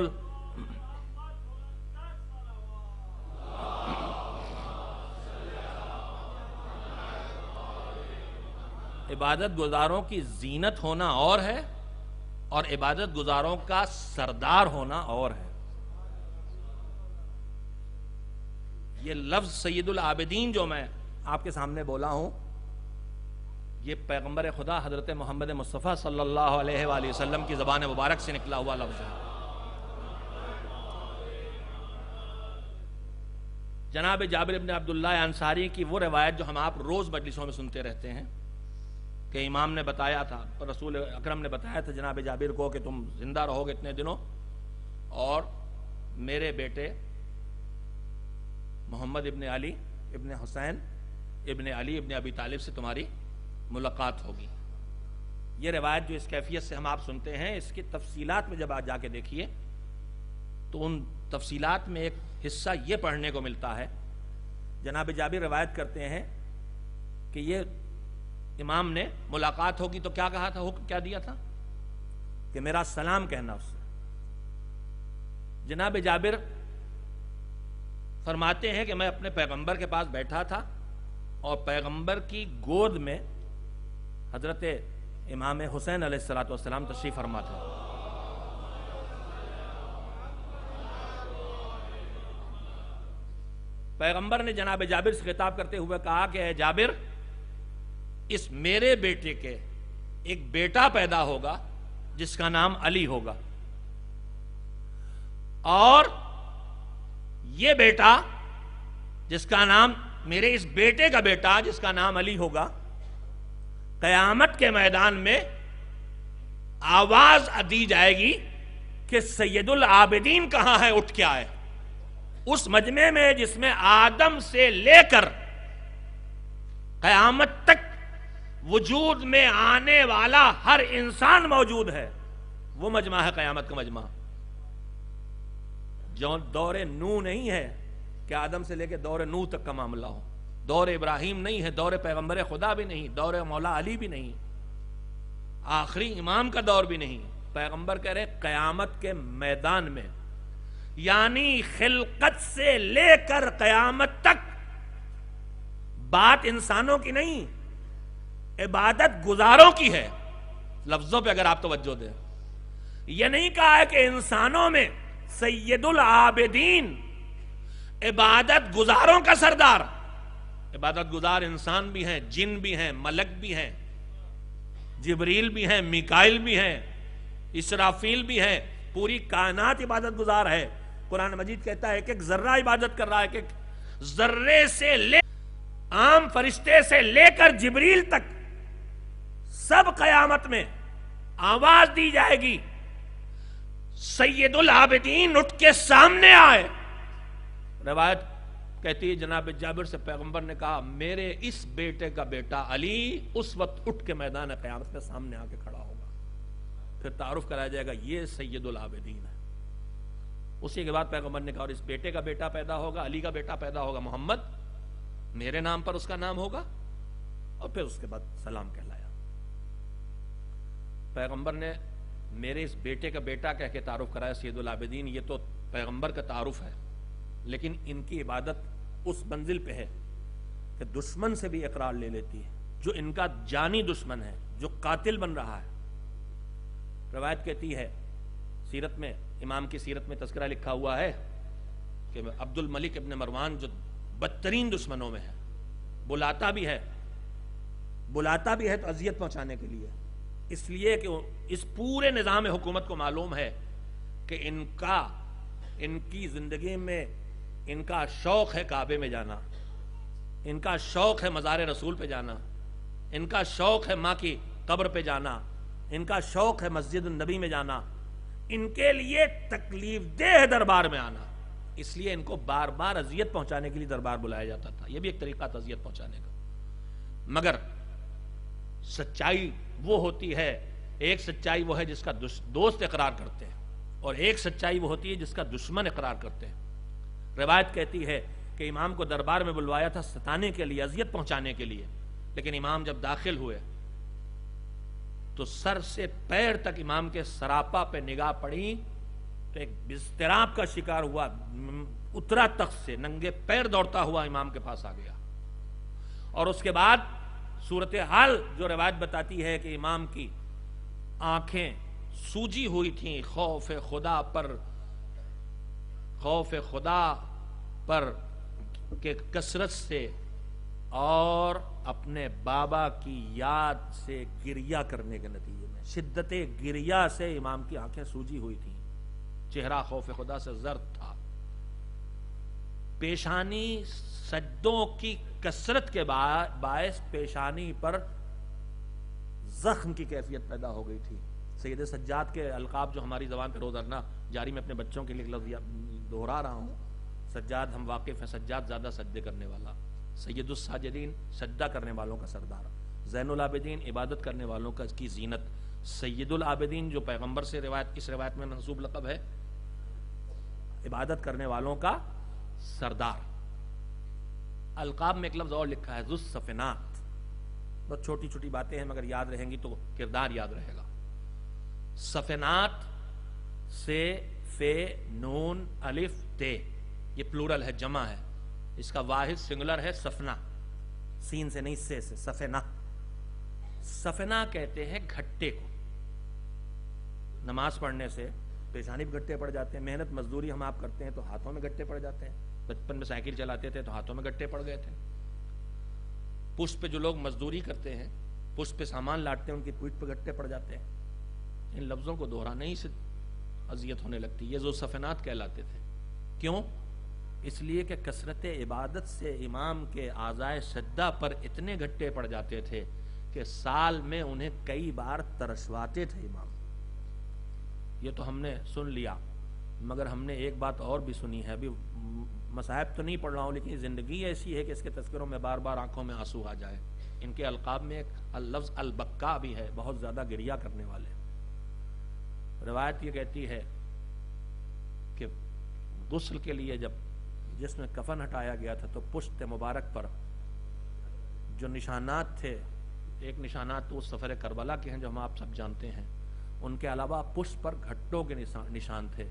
عبادت گزاروں کی زینت ہونا اور ہے، اور عبادت گزاروں کا سردار ہونا اور ہے۔ یہ لفظ سید العابدین جو میں آپ کے سامنے بولا ہوں، یہ پیغمبر خدا حضرت محمد مصطفیٰ صلی اللہ علیہ وآلہ وسلم کی زبان مبارک سے نکلا ہوا لفظ ہے۔ جناب جابر بن عبداللہ انصاری کی وہ روایت جو ہم آپ روز مجلسوں میں سنتے رہتے ہیں کہ امام نے بتایا تھا، رسول اکرم نے بتایا تھا جناب جابر کو کہ تم زندہ رہو گے اتنے دنوں اور میرے بیٹے محمد ابن علی ابن حسین ابن علی ابن ابی طالب سے تمہاری ملاقات ہوگی۔ یہ روایت جو اس کیفیت سے ہم آپ سنتے ہیں، اس کی تفصیلات میں جب آپ جا کے دیکھیے تو ان تفصیلات میں ایک حصہ یہ پڑھنے کو ملتا ہے. جناب جابر روایت کرتے ہیں کہ یہ امام نے ملاقات ہوگی تو کیا کہا تھا، حکم کیا دیا تھا کہ میرا سلام کہنا اس سے. جناب جابر فرماتے ہیں کہ میں اپنے پیغمبر کے پاس بیٹھا تھا اور پیغمبر کی گود میں حضرت امام حسین علیہ السلام تشریف فرما تھا. پیغمبر نے جناب جابر سے خطاب کرتے ہوئے کہا کہ اے جابر، اس میرے بیٹے کے ایک بیٹا پیدا ہوگا جس کا نام علی ہوگا، اور یہ بیٹا جس کا نام، میرے اس بیٹے کا بیٹا جس کا نام علی ہوگا، قیامت کے میدان میں آواز دی جائے گی کہ سید العابدین کہاں ہے، اٹھ کے آئے. اس مجمع میں جس میں آدم سے لے کر قیامت تک وجود میں آنے والا ہر انسان موجود ہے، وہ مجمع ہے قیامت کا مجمع. جو دور نو نہیں ہے کہ آدم سے لے کے دور نو تک کا معاملہ ہو، دور ابراہیم نہیں ہے، دور پیغمبر خدا بھی نہیں، دور مولا علی بھی نہیں، آخری امام کا دور بھی نہیں. پیغمبر کہہ رہے قیامت کے میدان میں، یعنی خلقت سے لے کر قیامت تک بات انسانوں کی نہیں، عبادت گزاروں کی ہے. لفظوں پہ اگر آپ توجہ دیں، یہ نہیں کہا ہے کہ انسانوں میں سید العابدین عبادت گزاروں کا سردار. عبادت گزار انسان بھی ہیں، جن بھی ہیں، ملک بھی ہیں، جبریل بھی ہیں، میکائل بھی ہیں، اسرافیل بھی ہیں، پوری کائنات عبادت گزار ہے. قرآن مجید کہتا ہے کہ ایک ذرہ عبادت کر رہا ہے، کہ ذرے سے لے عام فرشتے سے لے کر جبریل تک سب قیامت میں آواز دی جائے گی سید العابدین اٹھ کے سامنے آئے. روایت کہتی ہے جناب جابر سے پیغمبر نے کہا میرے اس بیٹے کا بیٹا علی اس وقت اٹھ کے میدان قیامت کے سامنے آ کے کھڑا ہوگا، پھر تعارف کرایا جائے گا یہ سید العابدین ہے. اسی کے بعد پیغمبر نے کہا اور اس بیٹے کا بیٹا پیدا ہوگا، علی کا بیٹا پیدا ہوگا محمد، میرے نام پر اس کا نام ہوگا. اور پھر اس کے بعد سلام کہلایا. پیغمبر نے میرے اس بیٹے کا بیٹا کہہ کے تعارف کرایا سید العابدین. یہ تو پیغمبر کا تعارف ہے، لیکن ان کی عبادت اس منزل پہ ہے کہ دشمن سے بھی اقرار لے لیتی ہے، جو ان کا جانی دشمن ہے، جو قاتل بن رہا ہے. روایت کہتی ہے، سیرت میں، امام کی سیرت میں تذکرہ لکھا ہوا ہے کہ عبد الملک ابن مروان جو بدترین دشمنوں میں ہے، بلاتا بھی ہے تو اذیت پہنچانے کے لیے، اس لیے کہ اس پورے نظام حکومت کو معلوم ہے کہ ان کی زندگی میں ان کا شوق ہے کعبے میں جانا، ان کا شوق ہے مزار رسول پہ جانا، ان کا شوق ہے ماں کی قبر پہ جانا، ان کا شوق ہے مسجد النبی میں جانا، ان کے لیے تکلیف دہ دربار میں آنا. اس لیے ان کو بار بار اذیت پہنچانے کے لیے دربار بلایا جاتا تھا. یہ بھی ایک طریقہ تھا اذیت پہنچانے کا. مگر سچائی وہ ہوتی ہے، ایک سچائی وہ ہے جس کا دوست اقرار کرتے ہیں، اور ایک سچائی وہ ہوتی ہے جس کا دشمن اقرار کرتے ہیں. روایت کہتی ہے کہ امام کو دربار میں بلوایا تھا ستانے کے لیے، اذیت پہنچانے کے لیے، لیکن امام جب داخل ہوئے تو سر سے پیر تک امام کے سراپا پہ نگاہ پڑی تو ایک اضطراب کا شکار ہوا، اترا تخت سے ننگے پیر دوڑتا ہوا امام کے پاس آ گیا. اور اس کے بعد صورتحال جو روایت بتاتی ہے کہ امام کی آنکھیں سوجی ہوئی تھیں خوف خدا پر کہ کثرت سے اور اپنے بابا کی یاد سے گریہ کرنے کے نتیجے میں، شدت گریہ سے امام کی آنکھیں سوجی ہوئی تھیں، چہرہ خوف خدا سے زرد تھا، پیشانی سجدوں کی کثرت کے باعث پیشانی پر زخم کی کیفیت پیدا ہو گئی تھی. سید سجاد کے القاب جو ہماری زبان پہ روزانہ جاری، میں اپنے بچوں کے لیے لفظ دہرا رہا ہوں. سجاد ہم واقف ہیں، سجاد زیادہ سجدے کرنے والا، سید الساجدین سجدہ کرنے والوں کا سردار. زین العابدین عبادت کرنے والوں کی زینت، سید العابدین جو پیغمبر سے اس روایت میں منسوب لقب ہے، عبادت کرنے والوں کا سردار۔ القاب میں ایک لفظ اور لکھا ہے ذو الصفنات، بہت چھوٹی چھوٹی باتیں ہیں مگر یاد رہیں گی تو کردار یاد رہے گا۔ صفنات سے فے نون الف تے، یہ پلورل ہے، جمع ہے، اس کا واحد سنگولر ہے صفنا، سین سے نہیں سے صفنا۔ صفنا کہتے ہیں گھٹے کو، نماز پڑھنے سے پیشانی پہ گھٹے پڑ جاتے ہیں، محنت مزدوری ہم آپ کرتے ہیں تو ہاتھوں میں گھٹے پڑ جاتے ہیں، بچپن میں سائیکل چلاتے تھے تو ہاتھوں میں گھٹے پڑ گئے تھے، پشت پہ جو لوگ مزدوری کرتے ہیں، پشت پہ سامان لاٹتے ہیں، ان کی پیٹھ پہ گھٹے پڑ جاتے ہیں۔ ان لفظوں کو دہرانے ہی سے اذیت ہونے لگتی، یہ ذو صفنات کہلاتے تھے۔ کیوں؟ اس لیے کہ کثرت عبادت سے امام کے اعضائے سجدہ پر اتنے گھٹے پڑ جاتے تھے کہ سال میں انہیں کئی بار ترشواتے تھے امام۔ یہ تو ہم نے سن لیا، مگر ہم نے ایک بات اور بھی سنی ہے، ابھی مصائب تو نہیں پڑھ رہا ہوں لیکن زندگی ایسی ہے کہ اس کے تذکروں میں بار بار آنکھوں میں آنسو آ جائے۔ ان کے القاب میں ایک لفظ البکا بھی ہے، بہت زیادہ گریا کرنے والے۔ روایت یہ کہتی ہے کہ غسل کے لیے جب جس میں کفن ہٹایا گیا تھا تو پشت مبارک پر جو نشانات تھے، ایک نشانات تو اس سفر کربلا کے ہیں جو ہم آپ سب جانتے ہیں، ان کے علاوہ پشت پر گھٹوں کے نشان تھے۔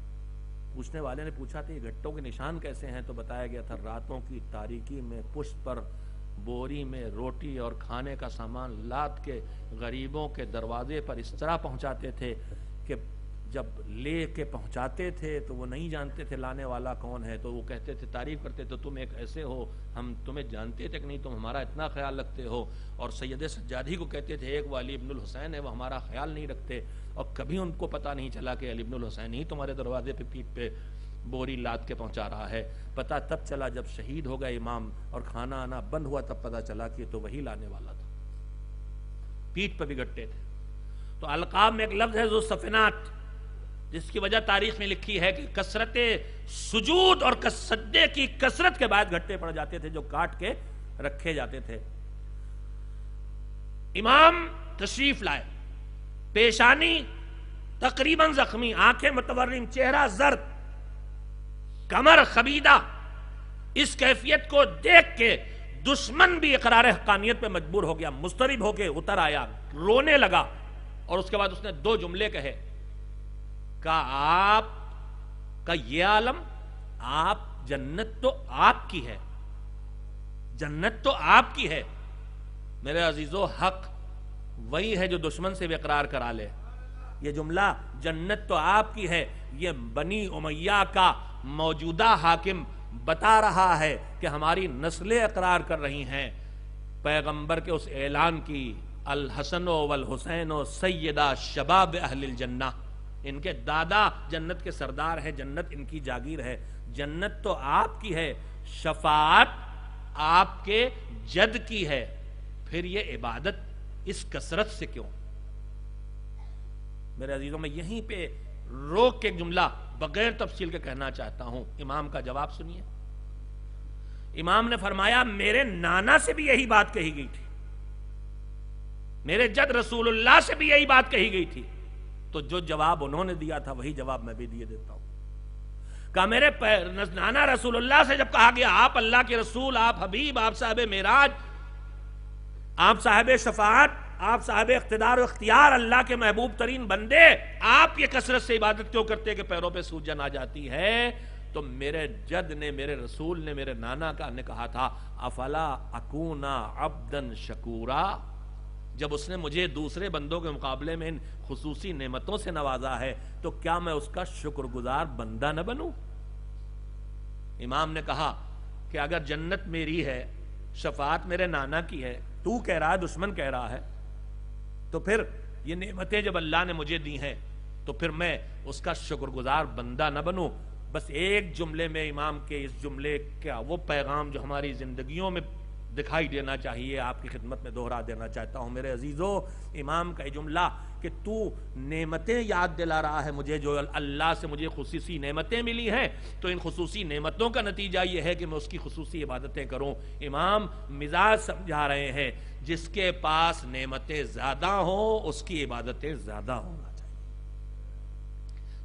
پوچھنے والے نے پوچھا تھا یہ گھٹوں کے نشان کیسے ہیں، تو بتایا گیا تھا راتوں کی تاریکی میں پشت پر بوری میں روٹی اور کھانے کا سامان لاد کے غریبوں کے دروازے پر اس طرح پہنچاتے تھے کہ جب لے کے پہنچاتے تھے تو وہ نہیں جانتے تھے لانے والا کون ہے، تو وہ کہتے تھے، تعریف کرتے تھے، تم ایک ایسے ہو، ہم تمہیں جانتے تھے کہ نہیں، تم ہمارا اتنا خیال رکھتے ہو۔ اور سید سجادی کو کہتے تھے ایک وہ علی ابن الحسین ہے، وہ ہمارا خیال نہیں رکھتے، اور کبھی ان کو پتہ نہیں چلا کہ علی ابن الحسین ہی تمہارے دروازے پہ پیٹھ پہ بوری لاد کے پہنچا رہا ہے۔ پتہ تب چلا جب شہید ہو گئے امام اور کھانا آنا بند ہوا، تب پتہ چلا کہ تو وہی لانے والا تھا، پیٹھ پہ بھی گھٹے تھے۔ تو القاب میں ایک لفظ ہے ذو صفنات، جس کی وجہ تاریخ میں لکھی ہے کہ کثرت سجود اور سجدے کی کثرت کے بعد گھٹے پڑ جاتے تھے جو کاٹ کے رکھے جاتے تھے۔ امام تشریف لائے، پیشانی تقریباً زخمی، آنکھیں متورم، چہرہ زرد، کمر خبیدہ۔ اس کیفیت کو دیکھ کے دشمن بھی اقرار حقانیت پہ مجبور ہو گیا، مضطرب ہو کے اتر آیا، رونے لگا، اور اس کے بعد اس نے دو جملے کہے کہ آپ کا یہ عالم، آپ جنت تو آپ کی ہے، جنت تو آپ کی ہے۔ میرے عزیزو، حق وہی ہے جو دشمن سے بھی اقرار کرا لے۔ یہ جملہ جنت تو آپ کی ہے، یہ بنی امیہ کا موجودہ حاکم بتا رہا ہے کہ ہماری نسلیں اقرار کر رہی ہیں پیغمبر کے اس اعلان کی، الحسن والحسین سیدہ شباب اہل الجنہ، ان کے دادا جنت کے سردار ہیں، جنت ان کی جاگیر ہے، جنت تو آپ کی ہے، شفاعت آپ کے جد کی ہے، پھر یہ عبادت اس کثرت سے کیوں؟ میرے عزیزوں، میں یہیں پہ روک کے جملہ بغیر تفصیل کے کہنا چاہتا ہوں۔ امام کا جواب سنیے۔ امام نے فرمایا میرے نانا سے بھی یہی بات کہی گئی تھی، میرے جد رسول اللہ سے بھی یہی بات کہی گئی تھی، تو جو جواب انہوں نے دیا تھا وہی جواب میں بھی دیے دیتا ہوں۔ کہ میرے نانا رسول اللہ سے جب کہا گیا آپ اللہ کے رسول، آپ حبیب، آپ صاحب معراج، آپ صاحب شفاعت، آپ صاحب اقتدار و اختیار، اللہ کے محبوب ترین بندے، آپ یہ کثرت سے عبادت کیوں کرتے کہ پیروں پہ سوجن آ جاتی ہے؟ تو میرے جد نے، میرے رسول نے، میرے نانا کا نے کہا تھا افلا اکونا عبدا شکورا، جب اس نے مجھے دوسرے بندوں کے مقابلے میں ان خصوصی نعمتوں سے نوازا ہے تو کیا میں اس کا شکر گزار بندہ نہ بنوں؟ امام نے کہا کہ اگر جنت میری ہے، شفاعت میرے نانا کی ہے، تو کہہ رہا ہے دشمن کہہ رہا ہے، تو پھر یہ نعمتیں جب اللہ نے مجھے دی ہیں تو پھر میں اس کا شکر گزار بندہ نہ بنوں؟ بس ایک جملے میں امام کے اس جملے کا وہ پیغام جو ہماری زندگیوں میں دکھائی دینا چاہیے، آپ کی خدمت میں دوہرا دینا چاہتا ہوں میرے عزیزو، امام کا جملہ کہ تو نعمتیں یاد دلا رہا ہے مجھے، جو اللہ سے مجھے خصوصی نعمتیں ملی ہیں، تو ان خصوصی نعمتوں کا نتیجہ یہ ہے کہ میں اس کی خصوصی عبادتیں کروں۔ امام مزاج سمجھا رہے ہیں، جس کے پاس نعمتیں زیادہ ہوں اس کی عبادتیں زیادہ ہونا چاہیے۔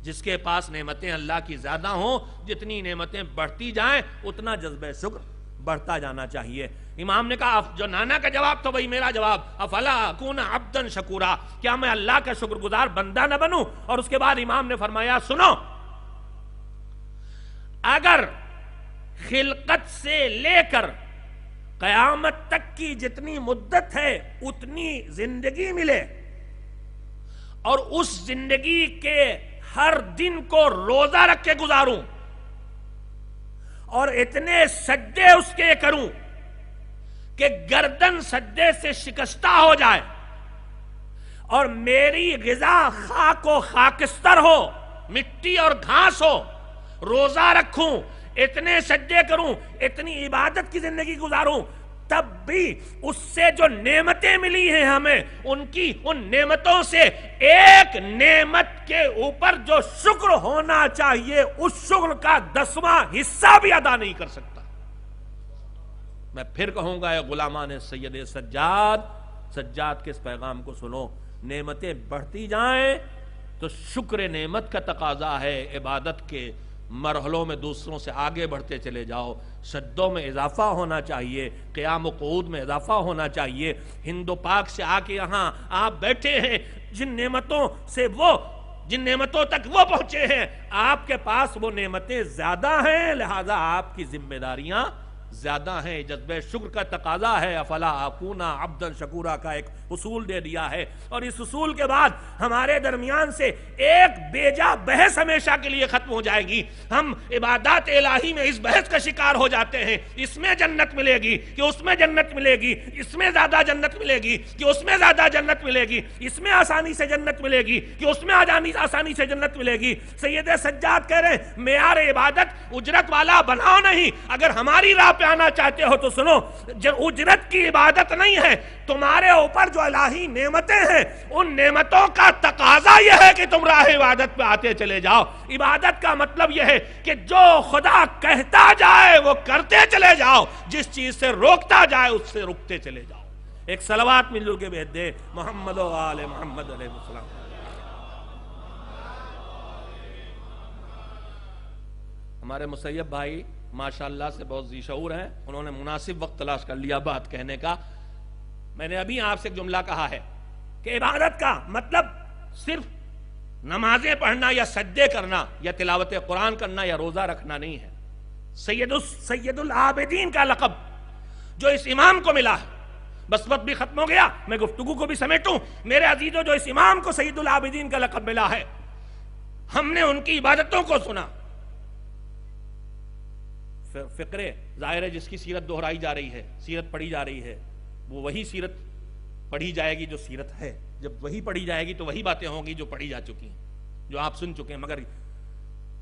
جس کے پاس نعمتیں اللہ کی زیادہ ہوں، جتنی نعمتیں بڑھتی جائیں اتنا جذبہ شکر بڑھتا جانا چاہیے۔ امام نے کہا، جو نانا کا جواب تو وہی میرا جواب، افلا اکون عبدا شکورا، کیا میں اللہ کا شکر گزار بندہ نہ بنوں؟ اور اس کے بعد امام نے فرمایا، سنو، اگر خلقت سے لے کر قیامت تک کی جتنی مدت ہے اتنی زندگی ملے، اور اس زندگی کے ہر دن کو روزہ رکھ کے گزاروں، اور اتنے سجدے اس کے کروں کہ گردن سجدے سے شکستہ ہو جائے، اور میری غذا خاک و خاکستر ہو، مٹی اور گھاس ہو، روزہ رکھوں، اتنے سجدے کروں، اتنی عبادت کی زندگی گزاروں، تب بھی اس سے جو نعمتیں ملی ہیں ہمیں، ان نعمتوں سے ایک نعمت کے اوپر جو شکر ہونا چاہیے، اس شکر کا 10واں حصہ بھی ادا نہیں کر سکتا۔ میں پھر کہوں گا، اے غلامان سید سجاد کے اس پیغام کو سنو، نعمتیں بڑھتی جائیں تو شکر نعمت کا تقاضا ہے، عبادت کے مرحلوں میں دوسروں سے آگے بڑھتے چلے جاؤ، سجدوں میں اضافہ ہونا چاہیے، قیام و قعود میں اضافہ ہونا چاہیے۔ ہند و پاک سے آ کے یہاں آپ بیٹھے ہیں، جن نعمتوں تک وہ پہنچے ہیں، آپ کے پاس وہ نعمتیں زیادہ ہیں، لہذا آپ کی ذمہ داریاں زیادہ ہیں۔ جذبہ شکر کا تقاضا ہے، افلا اکون عبدا شکورا کا ایک اصول دے دیا ہے، اور اس اصول کے بعد ہمارے درمیان سے ایک بیجا بحث ہمیشہ کے لیے ختم ہو جائے گی۔ ہم عبادات الہی میں اس بحث کا شکار ہو جاتے ہیں، اس میں جنت ملے گی کہ اس میں جنت ملے گی، اس میں زیادہ جنت ملے گی کہ اس میں زیادہ جنت ملے گی، اس میں آسانی سے جنت ملے گی کہ اس میں آسانی سے جنت ملے گی۔ سید سجاد کہہ رہے ہیں، معیار عبادت اجرت والا بناؤ نہیں، اگر ہماری راہ پہ آنا چاہتے ہو تو سنو، اجرت کی عبادت نہیں ہے، تمہارے اوپر جو الہی نعمتیں ہیں ان نعمتوں کا تقاضا یہ ہے کہ تم راہ عبادت پہ آتے چلے جاؤ۔ عبادت کا مطلب یہ ہے کہ جو خدا کہتا جائے وہ کرتے چلے جاؤ، جس چیز سے روکتا جائے اس سے رکتے چلے جاؤ۔ ایک صلوات مل جل کے بھیج دے، محمد و آل محمد علیہ السلام۔ ہمارے مسیب بھائی ماشاءاللہ سے بہت ذی شعور ہیں، انہوں نے مناسب وقت تلاش کر لیا بات کہنے کا۔ میں نے ابھی آپ سے ایک جملہ کہا ہے کہ عبادت کا مطلب صرف نمازیں پڑھنا یا سجدے کرنا یا تلاوت قرآن کرنا یا روزہ رکھنا نہیں ہے۔ سید العابدین کا لقب جو اس امام کو ملا ہے، بس وقت بھی ختم ہو گیا، میں گفتگو کو بھی سمیٹوں۔ میرے عزیزو، جو اس امام کو سید العابدین کا لقب ملا ہے، ہم نے ان کی عبادتوں کو سنا۔ فقرے ظاہر ہے، جس کی سیرت دہرائی جا رہی ہے، سیرت پڑھی جا رہی ہے، وہ وہی سیرت پڑھی جائے گی جو سیرت ہے۔ جب وہی پڑھی جائے گی تو وہی باتیں ہوں گی جو پڑھی جا چکی ہیں، جو آپ سن چکے ہیں۔ مگر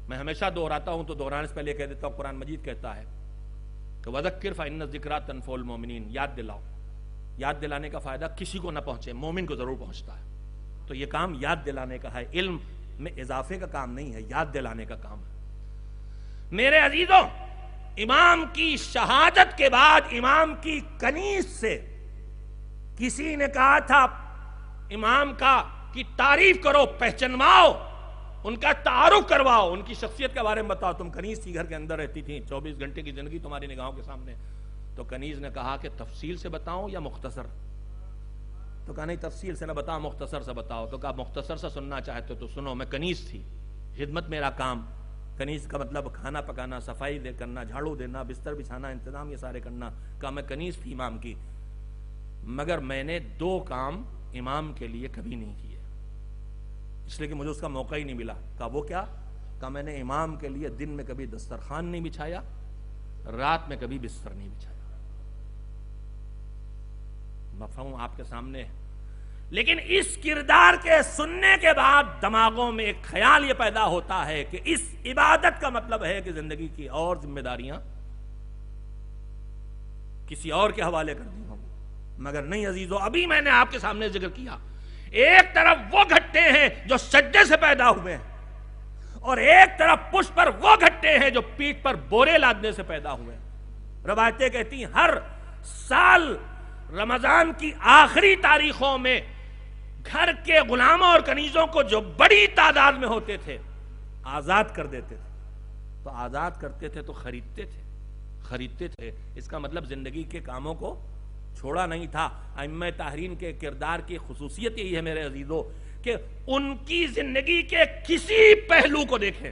میں ہمیشہ دہراتا ہوں تو دہرانے سے پہلے کہہ دیتا ہوں، قرآن مجید کہتا ہے کہ وَذَكِّرْ فَإِنَّ الذِّكْرَىٰ تَنفَعُ الْمُؤْمِنِينَ، یاد دلاؤ۔ یاد دلانے کا فائدہ کسی کو نہ پہنچے، مومن کو ضرور پہنچتا ہے۔ تو یہ کام یاد دلانے کا ہے، علم میں اضافے کا کام نہیں ہے، یاد دلانے کا کام ہے۔ میرے عزیزوں، امام کی شہادت کے بعد امام کی کنیز سے کسی نے کہا تھا، امام کی تعریف کرو، پہچنواؤ، ان کا تعارف کرواؤ، ان کی شخصیت کے بارے میں بتاؤ۔ تم کنیز کی گھر کے اندر رہتی تھی، 24 گھنٹے کی زندگی تمہاری نگاہوں کے سامنے۔ تو کنیز نے کہا کہ تفصیل سے بتاؤں یا مختصر؟ تو کہا نہیں، تفصیل سے نہ بتاؤ، مختصر سے بتاؤ۔ تو کہا مختصر سے سننا چاہتے تو سنو، میں کنیز تھی، خدمت میرا کام۔ کنیز کا مطلب کھانا پکانا، صفائی کرنا، جھاڑو دینا، بستر بچھانا، انتظام یہ سارے کرنا۔ کہا میں کنیز تھی امام کی، مگر میں نے 2 کام امام کے لیے کبھی نہیں کیے، اس لیے کہ مجھے اس کا موقع ہی نہیں ملا۔ کہا وہ کیا؟ کہا میں نے امام کے لیے دن میں کبھی دسترخوان نہیں بچھایا، رات میں کبھی بستر نہیں بچھایا۔ مفہوم آپ کے سامنے ہے۔ لیکن اس کردار کے سننے کے بعد دماغوں میں ایک خیال یہ پیدا ہوتا ہے کہ اس عبادت کا مطلب ہے کہ زندگی کی اور ذمہ داریاں کسی اور کے حوالے کر دی ہوں، مگر نہیں عزیزو، ابھی میں نے آپ کے سامنے ذکر کیا، ایک طرف وہ گھٹے ہیں جو سجدے سے پیدا ہوئے ہیں، اور ایک طرف پشت پر وہ گھٹے ہیں جو پیٹھ پر بورے لادنے سے پیدا ہوئے ہیں۔ روایتیں کہتی ہیں ہر سال رمضان کی آخری تاریخوں میں گھر کے غلاموں اور کنیزوں کو جو بڑی تعداد میں ہوتے تھے آزاد کر دیتے تھے۔ تو آزاد کرتے تھے تو خریدتے تھے، اس کا مطلب زندگی کے کاموں کو چھوڑا نہیں تھا۔ ائمہ طاہرین کے کردار کی خصوصیت یہی ہے میرے عزیزو کہ ان کی زندگی کے کسی پہلو کو دیکھیں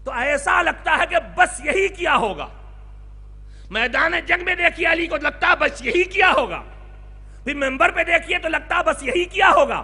تو ایسا لگتا ہے کہ بس یہی کیا ہوگا۔ میدان جنگ میں دیکھیے علی کو لگتا ہے بس یہی کیا ہوگا، پھر منبر پہ دیکھیے تو لگتا ہے بس یہی کیا ہوگا،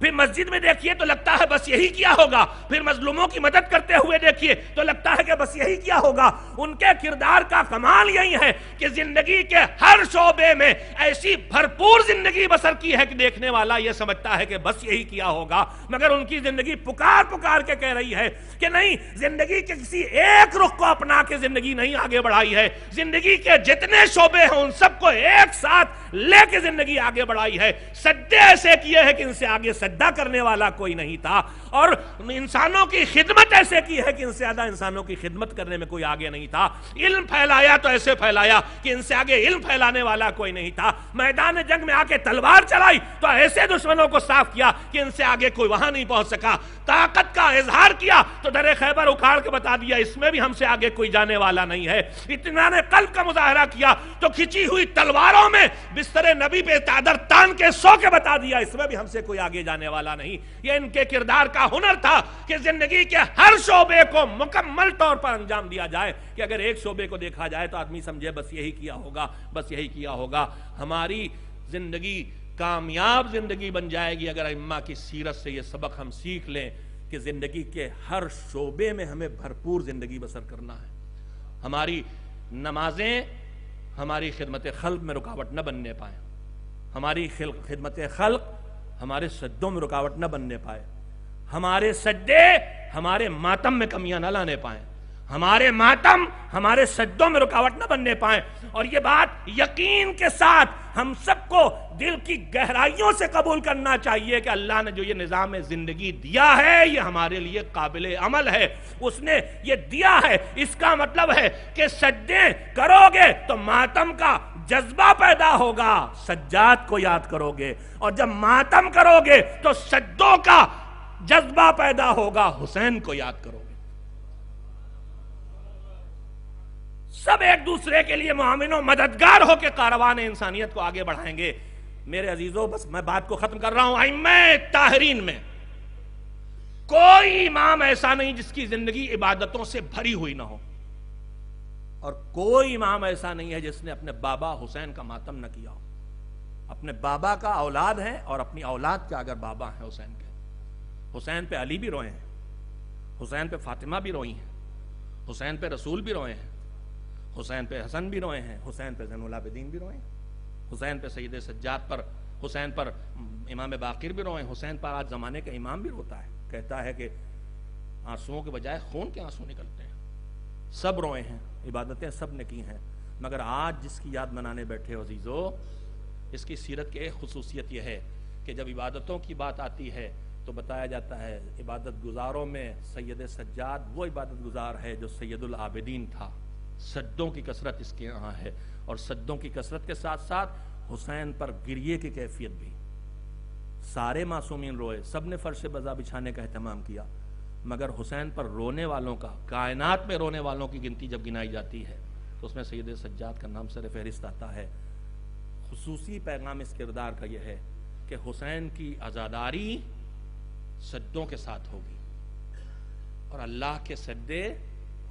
پھر مسجد میں دیکھیے تو لگتا ہے بس یہی کیا ہوگا، پھر مظلوموں کی مدد کرتے ہوئے دیکھیے تو لگتا ہے کہ بس یہی کیا ہوگا۔ ان کے کردار کا کمال یہی ہے کہ زندگی کے ہر شعبے میں ایسی بھرپور زندگی بسر کی ہے کہ دیکھنے والا یہ سمجھتا ہے کہ بس یہی کیا ہوگا، مگر ان کی زندگی پکار کے کہہ رہی ہے کہ نہیں، زندگی کے کسی ایک رخ کو اپنا کے زندگی نہیں آگے بڑھائی ہے، زندگی کے جتنے شعبے ہیں ان سب کو ایک ساتھ لے کے زندگی آگے بڑھائی ہے۔ سجدے ایسے کیے ہیں کہ ان سے آگے سجدہ کرنے والا کوئی نہیں تھا، اور انسانوں کی خدمت ایسے کی ہے کہ ان سے زیادہ انسانوں کی خدمت کرنے میں کوئی آگے نہیں تھا۔ علم پھیلایا تو ایسے پھیلایا کہ ان سے آگے علم پھیلانے والا کوئی نہیں تھا۔ میدان جنگ میں آ کے تلوار چلائی تو ایسے دشمنوں کو صاف کیا کہ ان سے آگے کوئی وہاں نہیں پہنچ سکا۔ طاقت کا اظہار کیا تو در خیبر اکھاڑ کے بتا دیا اس میں بھی ہم سے آگے کوئی جانے والا نہیں ہے۔ اطمینان قلب کا مظاہرہ کیا تو کھچی ہوئی تلواروں میں بستر نبی پہ چادر تان کے سو کے بتا دیا اس میں بھی ہم سے کوئی آگے جانے والا نہیں۔ یہ ان کے کردار کا ہنر تھا کہ زندگی کے ہر شعبے کو مکمل طور پر انجام دیا جائے، کہ اگر ایک شعبے کو دیکھا جائے تو آدمی سمجھے بس یہی کیا ہوگا، بس یہی کیا ہوگا۔ ہماری زندگی کامیاب زندگی بن جائے گی اگر ائمہ کی سیرت سے یہ سبق ہم سیکھ لیں کہ زندگی کے ہر شعبے میں ہمیں بھرپور زندگی بسر کرنا ہے۔ ہماری نمازیں ہماری خدمت خلق میں رکاوٹ نہ بننے پائیں، ہماری خدمت خلق ہمارے سجدوں میں رکاوٹ نہ بننے پائے، ہمارے سجدے ہمارے ماتم میں کمیاں نہ لانے پائیں، ہمارے ماتم ہمارے سجدوں میں رکاوٹ نہ بننے پائیں۔ اور یہ بات یقین کے ساتھ ہم سب کو دل کی گہرائیوں سے قبول کرنا چاہیے کہ اللہ نے جو یہ نظام زندگی دیا ہے یہ ہمارے لیے قابل عمل ہے، اس نے یہ دیا ہے۔ اس کا مطلب ہے کہ سجدے کرو گے تو ماتم کا جذبہ پیدا ہوگا، سجاد کو یاد کرو گے، اور جب ماتم کرو گے تو سجدوں کا جذبہ پیدا ہوگا، حسین کو یاد کرو گے۔ سب ایک دوسرے کے لیے معاون و مددگار ہو کے کاروان انسانیت کو آگے بڑھائیں گے۔ میرے عزیزو بس میں بات کو ختم کر رہا ہوں۔ ائمہ طاہرین میں کوئی امام ایسا نہیں جس کی زندگی عبادتوں سے بھری ہوئی نہ ہو، اور کوئی امام ایسا نہیں ہے جس نے اپنے بابا حسین کا ماتم نہ کیا ہو۔ اپنے بابا کا اولاد ہے اور اپنی اولاد کا اگر بابا ہے حسین کے، حسین پہ علی بھی روئے ہیں، حسین پہ فاطمہ بھی روئی ہیں، حسین پہ رسول بھی روئے ہیں، حسین پہ حسن بھی روئے ہیں، حسین پہ زین العابدین بھی روئے ہیں، حسین پہ سید سجاد پر، حسین پر امام باقر بھی روئے ہیں، حسین پر آج زمانے کا امام بھی روتا ہے، کہتا ہے کہ آنسوؤں کے بجائے خون کے آنسو نکلتے ہیں۔ سب روئے ہیں، عبادتیں سب نے کی ہیں، مگر آج جس کی یاد منانے بیٹھے ہو عزیزو، اس کی سیرت کی ایک خصوصیت یہ ہے کہ جب عبادتوں کی بات آتی ہے تو بتایا جاتا ہے عبادت گزاروں میں سید سجاد وہ عبادت گزار ہے جو سید العابدین تھا۔ سجدوں کی کثرت اس کے یہاں ہے، اور سجدوں کی کثرت کے ساتھ ساتھ حسین پر گریے کی کیفیت بھی۔ سارے معصومین روئے، سب نے فرش بزا بچھانے کا اہتمام کیا، مگر حسین پر رونے والوں کا، کائنات میں رونے والوں کی گنتی جب گنائی جاتی ہے تو اس میں سید سجاد کا نام سر فہرست آتا ہے۔ خصوصی پیغام اس کردار کا یہ ہے کہ حسین کی عزاداری سجدوں کے ساتھ ہوگی، اور اللہ کے سجدے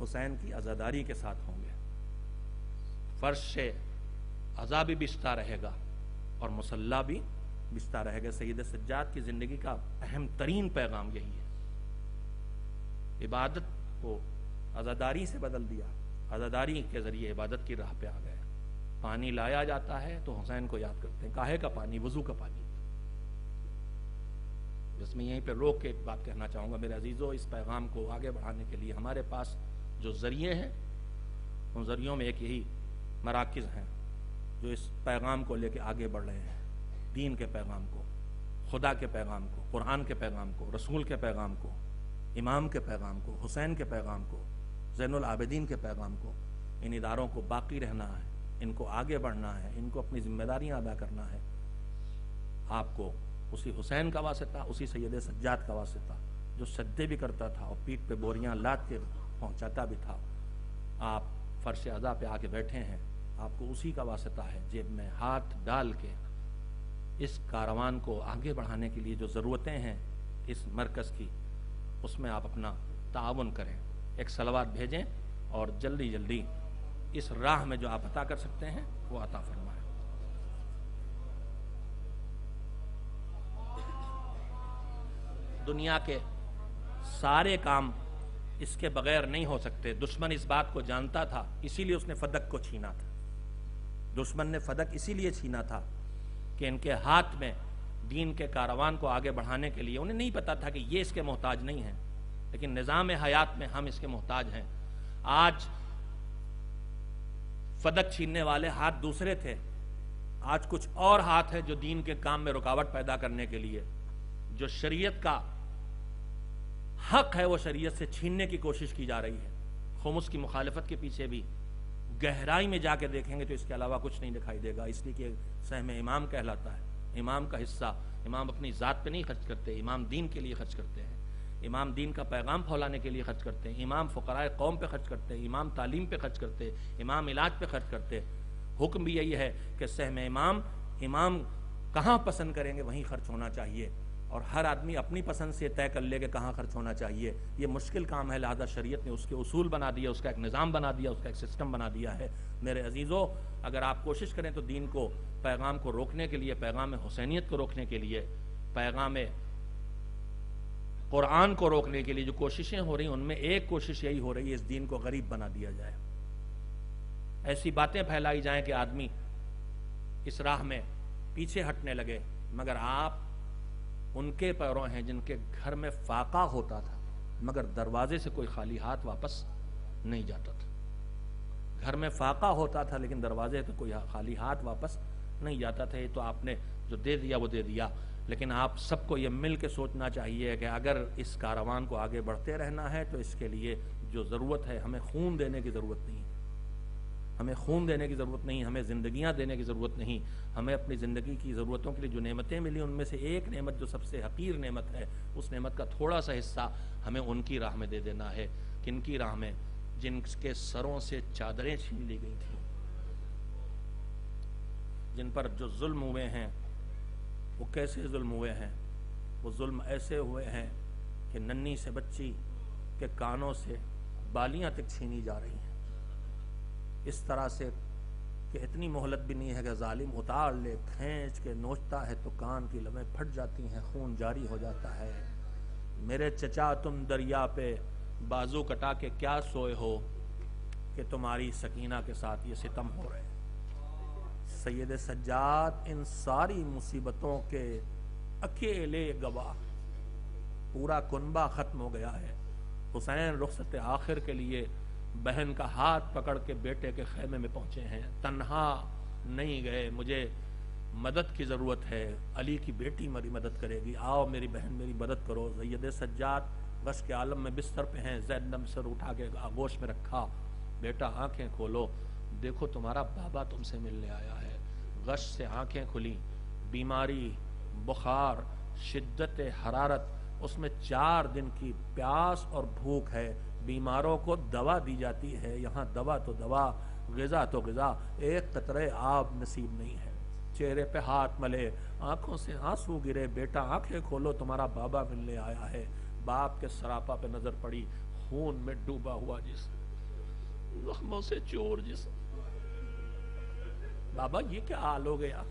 حسین کی عزاداری کے ساتھ ہوں گے۔ فرش عزا بھی بچھتا رہے گا اور مصلی بھی بچھتا رہے گا۔ سید سجاد کی زندگی کا اہم ترین پیغام یہی ہے، عبادت کو عزاداری سے بدل دیا، عزاداری کے ذریعے عبادت کی راہ پہ آ گئے۔ پانی لایا جاتا ہے تو حسین کو یاد کرتے ہیں، کاہے کا پانی؟ وضو کا پانی۔ جس میں یہیں پہ روک کے ایک بات کہنا چاہوں گا میرے عزیزو، اس پیغام کو آگے بڑھانے کے لیے ہمارے پاس جو ذریعے ہیں ان ذریعوں میں ایک یہی مراکز ہیں جو اس پیغام کو لے کے آگے بڑھ رہے ہیں، دین کے پیغام کو، خدا کے پیغام کو، قرآن کے پیغام کو، رسول کے پیغام کو، امام کے پیغام کو، حسین کے پیغام کو، زین العابدین کے پیغام کو۔ ان اداروں کو باقی رہنا ہے، ان کو آگے بڑھنا ہے، ان کو اپنی ذمہ داریاں ادا کرنا ہے۔ آپ کو اسی حسین کا واسطہ، اسی سید سجاد کا واسطہ جو سجدے بھی کرتا تھا اور پیٹھ پہ بوریاں لاد کے پہنچاتا بھی تھا، آپ فرش عزا پہ آ کے بیٹھے ہیں، آپ کو اسی کا واسطہ ہے۔ جیب میں ہاتھ ڈال کے اس کاروان کو آگے بڑھانے کے لیے جو ضرورتیں ہیں اس مرکز کی، اس میں آپ اپنا تعاون کریں، ایک صلوات بھیجیں اور جلدی جلدی اس راہ میں جو آپ عطا کر سکتے ہیں وہ عطا فرمائیں۔ دنیا کے سارے کام اس کے بغیر نہیں ہو سکتے۔ دشمن اس بات کو جانتا تھا، اسی لیے اس نے فدق کو چھینا تھا۔ دشمن نے فدق اسی لیے چھینا تھا کہ ان کے ہاتھ میں دین کے کاروان کو آگے بڑھانے کے لیے، انہیں نہیں پتا تھا کہ یہ اس کے محتاج نہیں ہیں، لیکن نظام حیات میں ہم اس کے محتاج ہیں۔ آج فدق چھیننے والے ہاتھ دوسرے تھے، آج کچھ اور ہاتھ ہے جو دین کے کام میں رکاوٹ پیدا کرنے کے لیے، جو شریعت کا حق ہے وہ شریعت سے چھیننے کی کوشش کی جا رہی ہے۔ خمس کی مخالفت کے پیچھے بھی گہرائی میں جا کے دیکھیں گے تو اس کے علاوہ کچھ نہیں دکھائی دے گا، اس لیے کہ سہم امام کہلاتا ہے۔ امام کا حصہ امام اپنی ذات پہ نہیں خرچ کرتے، امام دین کے لیے خرچ کرتے ہیں، امام دین کا پیغام پھیلانے کے لیے خرچ کرتے ہیں، امام فقراء قوم پہ خرچ کرتے ہیں، امام تعلیم پہ خرچ کرتے ہیں، امام علاج پہ خرچ کرتے ہیں۔ حکم بھی یہی ہے کہ سہم امام کہاں پسند کریں گے وہیں خرچ ہونا چاہیے، اور ہر آدمی اپنی پسند سے طے کر لے کہ کہاں خرچ ہونا چاہیے۔ یہ مشکل کام ہے، لہذا شریعت نے اس کے اصول بنا دیا، اس کا ایک نظام بنا دیا، اس کا ایک سسٹم بنا دیا ہے۔ میرے عزیزو، اگر آپ کوشش کریں تو دین کو، پیغام کو روکنے کے لیے، پیغام حسینیت کو روکنے کے لیے، پیغام قرآن کو روکنے کے لیے جو کوششیں ہو رہی ہیں، ان میں ایک کوشش یہی ہو رہی ہے اس دین کو غریب بنا دیا جائے، ایسی باتیں پھیلائی جائیں کہ آدمی اس راہ میں پیچھے ہٹنے لگے۔ مگر آپ ان کے پیروں ہیں جن کے گھر میں فاقہ ہوتا تھا مگر دروازے سے کوئی خالی ہاتھ واپس نہیں جاتا تھا۔ گھر میں فاقہ ہوتا تھا لیکن دروازے سے کوئی خالی ہاتھ واپس نہیں جاتا تھا۔ یہ تو آپ نے جو دے دیا وہ دے دیا، لیکن آپ سب کو یہ مل کے سوچنا چاہیے کہ اگر اس کاروان کو آگے بڑھتے رہنا ہے تو اس کے لیے جو ضرورت ہے، ہمیں خون دینے کی ضرورت نہیں، ہمیں خون دینے کی ضرورت نہیں، ہمیں زندگیاں دینے کی ضرورت نہیں، ہمیں اپنی زندگی کی ضرورتوں کے لیے جو نعمتیں ملی ان میں سے ایک نعمت جو سب سے حقیر نعمت ہے، اس نعمت کا تھوڑا سا حصہ ہمیں ان کی راہ میں دے دینا ہے۔ کن کی راہ میں؟ جن کے سروں سے چادریں چھین لی گئی تھیں، جن پر جو ظلم ہوئے ہیں وہ کیسے ظلم ہوئے ہیں؟ وہ ظلم ایسے ہوئے ہیں کہ ننھی سے بچی کے کانوں سے بالیاں تک چھینی جا رہی ہیں، اس طرح سے کہ اتنی مہلت بھی نہیں ہے کہ ظالم اتار لے، کھینچ کے نوچتا ہے تو کان کی لمیں پھٹ جاتی ہیں، خون جاری ہو جاتا ہے۔ میرے چچا تم دریا پہ بازو کٹا کے کیا سوئے ہو کہ تمہاری سکینہ کے ساتھ یہ ستم ہو رہے ہیں۔ سید سجاد ان ساری مصیبتوں کے اکیلے گواہ، پورا کنبہ ختم ہو گیا ہے۔ حسین رخصت آخر کے لیے بہن کا ہاتھ پکڑ کے بیٹے کے خیمے میں پہنچے ہیں، تنہا نہیں گئے، مجھے مدد کی ضرورت ہے، علی کی بیٹی میری مدد کرے گی، آؤ میری بہن میری مدد کرو۔ سید سجاد غش کے عالم میں بستر پہ ہیں، زید نے سر اٹھا کے آغوش میں رکھا، بیٹا آنکھیں کھولو، دیکھو تمہارا بابا تم سے ملنے آیا ہے۔ غش سے آنکھیں کھلی، بیماری، بخار، شدت حرارت، اس میں 4 دن کی پیاس اور بھوک ہے۔ بیماروں کو دوا دی جاتی ہے، یہاں دوا تو دوا، غذا تو غذا، ایک قطرے آب نصیب نہیں ہے۔ چہرے پہ ہاتھ ملے، آنکھوں سے آنسو گرے، بیٹا آنکھیں کھولو تمہارا بابا ملنے آیا ہے۔ باپ کے سراپا پہ نظر پڑی، خون میں ڈوبا ہوا جسم، زخموں سے چور جسم۔ بابا یہ کیا حال ہو گیا؟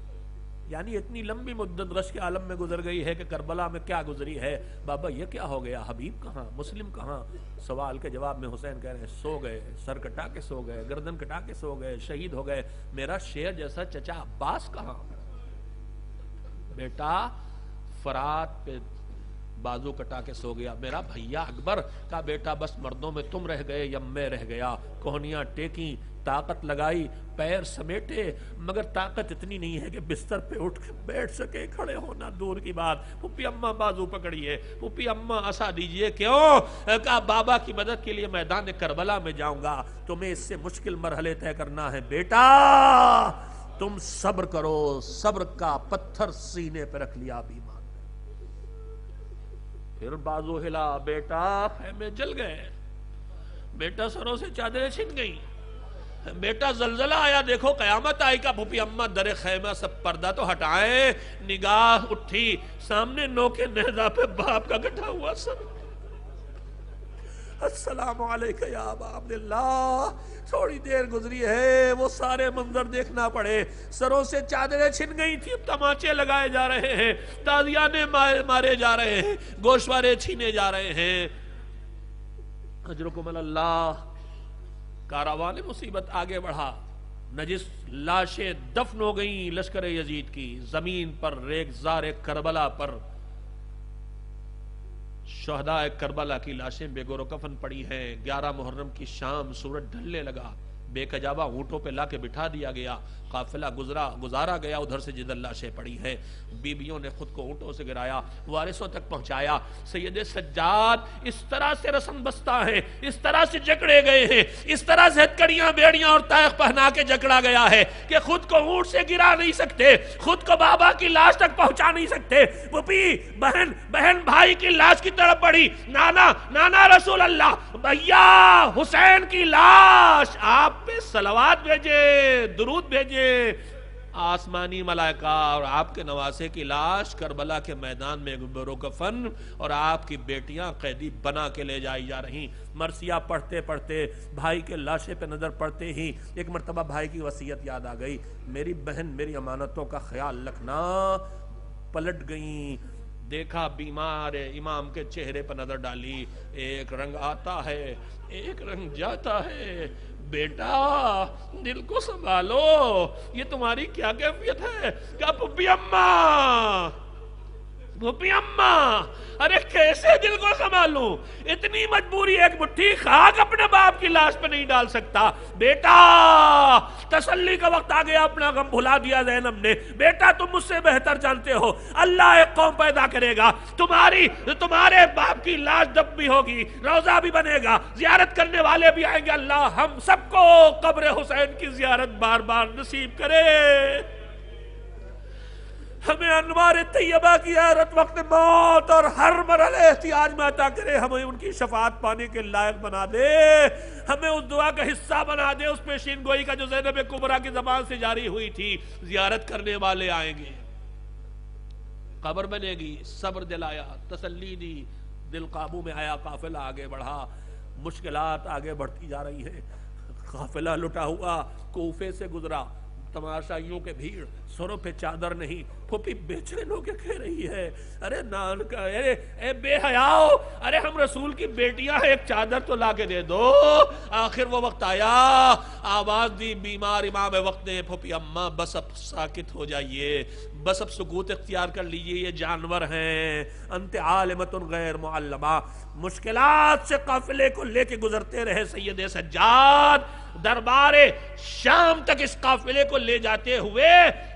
یعنی اتنی لمبی مدت غش کے عالم میں گزر گئی ہے کہ کربلا میں کیا گزری ہے؟ بابا یہ کیا ہو گیا؟ حبیب کہاں؟ مسلم کہاں؟ سوال کے جواب میں حسین کہہ رہے ہیں سو گئے، سر کٹا کے سو گئے، گردن کٹا کے سو گئے، شہید ہو گئے۔ میرا شیر جیسا چچا عباس کہاں؟ بیٹا فرات پہ بازو کٹا کے سو گیا۔ میرا بھیا اکبر کا بیٹا بس مردوں میں تم رہ گئے یا میں رہ گیا؟ کوہنیاں ٹیکی، طاقت لگائی، پیر سمیٹے، مگر طاقت اتنی نہیں ہے کہ بستر پہ اٹھ کے بیٹھ سکے، کھڑے ہونا دور کی بات۔ پھوپھی اماں بازو پکڑیے، پھوپھی اماں عصا دیجئے، کیوں؟ کہا بابا کی مدد کے لیے میدان کربلا میں جاؤں گا، تمہیں اس سے مشکل مرحلے طے کرنا ہے، بیٹا تم صبر کرو۔ صبر کا پتھر سینے پہ رکھ لیا بیمار نے، پھر بازو ہلا، بیٹا خیمے جل گئے، بیٹا سروں سے چادریں چھن گئیں، بیٹا زلزلہ آیا، دیکھو قیامت آئی۔ کا پھوپھی اماں در خیمہ سب پردہ تو ہٹائیں، نگاہ اٹھی، سامنے نوکے نیزہ پہ باپ کا گٹھا ہوا سر۔ السلام علیکہ یا ابا عبداللہ۔ تھوڑی دیر گزری ہے، وہ سارے منظر دیکھنا پڑے، سروں سے چادریں چھن گئی تھی، تماچے لگائے جا رہے ہیں، تازیانے مارے جا رہے ہیں، گوشوارے چھینے جا رہے ہیں۔ اجرکم اللہ۔ کاروان مصیبت آگے بڑھا، نجس لاشیں دفن ہو گئیں لشکر یزید کی، زمین پر ریگزار کربلا پر شہداء کربلا کی لاشیں بے گور و کفن پڑی ہیں۔ 11 محرم کی شام، سورج ڈھلنے لگا، بے کجاوہ اونٹوں پہ لا کے بٹھا دیا گیا، قافلہ گزارا گیا ادھر سے جدھر لاشیں پڑی ہیں۔ بیبیوں نے خود کو اونٹوں سے گرایا، وارثوں تک پہنچایا۔ سید سجاد اس طرح سے رسم بستہ ہیں، اس طرح سے جکڑے گئے ہیں، اس طرح سے ہتکڑیاں بیڑیاں اور تائق پہنا کے جکڑا گیا ہے کہ خود کو اونٹ سے گرا نہیں سکتے، خود کو بابا کی لاش تک پہنچا نہیں سکتے۔ پھوپھی بہن بھائی کی لاش کی طرف بڑھی، نانا رسول اللہ، بھیا حسین کی لاش، آپ پہ صلوات بھیجے، درود بھیجے آسمانی ملائکہ، اور آپ کے نواسے کی لاش کربلا کے میدان میں گبر و کفن، اور آپ کی بیٹیاں قیدی بنا کے لے جائی جا رہی۔ مرثیہ پڑھتے پڑھتے بھائی کے لاشے پہ نظر پڑتے ہی ایک مرتبہ بھائی کی وصیت یاد آ گئی، میری بہن میری امانتوں کا خیال رکھنا۔ پلٹ گئیں، دیکھا بیمار امام کے چہرے پر نظر ڈالی، ایک رنگ آتا ہے ایک رنگ جاتا ہے، بیٹا دل کو سنبھالو، یہ تمہاری کیا کیفیت ہے؟ کہا پھوپھی اماں، ارے کیسے دل کو سنبھالوں، اتنی مجبوری، ایک مٹھی خاک اپنے باپ کی لاش پہ نہیں ڈال سکتا۔ بیٹا تسلی کا وقت آ گیا، اپنا غم بھلا دیا زینب نے۔ بیٹا تم مجھ سے بہتر جانتے ہو، اللہ ایک قوم پیدا کرے گا، تمہارے باپ کی لاش دب بھی ہوگی، روضہ بھی بنے گا، زیارت کرنے والے بھی آئیں گے، اللہ ہم سب کو قبر حسین کی زیارت بار بار نصیب کرے، ہمیں انوار طیبہ کی حیرت وقت موت اور ہر مرحلہ احتیاج میں عطا کرے، ہمیں ان کی شفاعت پانے کے لائق بنا دے، ہمیں اس دعا کا حصہ بنا دے، اس پیشین گوئی کا جو زینب کبریٰ کی زبان سے جاری ہوئی تھی، زیارت کرنے والے آئیں گے، قبر بنے گی۔ صبر دلایا، تسلی دی، دل قابو میں آیا، قافلہ آگے بڑھا، مشکلات آگے بڑھتی جا رہی ہیں، قافلہ لٹا ہوا کوفے سے گزرا، تماشائیوں کے بھیڑ، سروں پہ چادر نہیں، پھوپھی بے چین ہو کے کہہ رہی ہے، ارے نان کا اے بے حیاؤ، ارے ہم رسول کی بیٹیاں ہیں، ایک چادر تو لا کے دے دو۔ آخر وہ وقت آیا، آواز دی بیمار امام وقت نے، پھوپھی اماں بس اب ساکت ہو جائیے، بس اب سکوت اختیار کر لیجئے، یہ جانور ہیں، انت عالمت غیر معلمہ۔ مشکلات سے قافلے کو لے کے گزرتے رہے سید سجاد، دربار شام تک اس قافلے کو لے جاتے ہوئے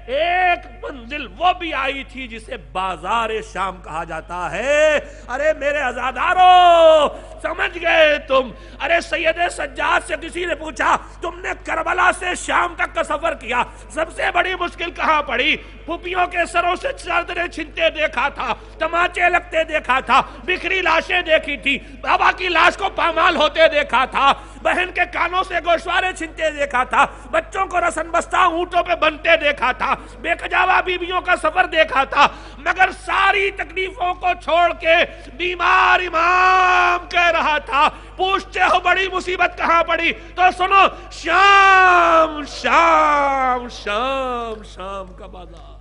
ایک منزل وہ بھی آئی تھی جسے بازار شام کہا جاتا ہے۔ ارے میرے عزادارو، سمجھ گئے تم؟ ارے سید سجاد سے کسی نے پوچھا، تم نے کربلا سے شام تک کا سفر کیا، سب سے بڑی مشکل کہاں پڑی؟ پھوپھیوں کے سروں سے چادریں چھنتے دیکھا تھا، تماچے لگتے دیکھا تھا، بکھری لاشیں دیکھی تھی، بابا کی لاش کو پامال ہوتے دیکھا تھا، بہن کے کانوں سے گوشوارے چھنتے دیکھا تھا، بچوں کو رسن بستہ اونٹوں پہ بنتے دیکھا تھا، بے کجاوہ بیویوں کا سفر دیکھا تھا، مگر ساری تکلیفوں کو چھوڑ کے بیمار امام کہہ رہا تھا، پوچھتے ہو بڑی مصیبت کہاں پڑی؟ تو سنو، شام شام شام شام کا بازار۔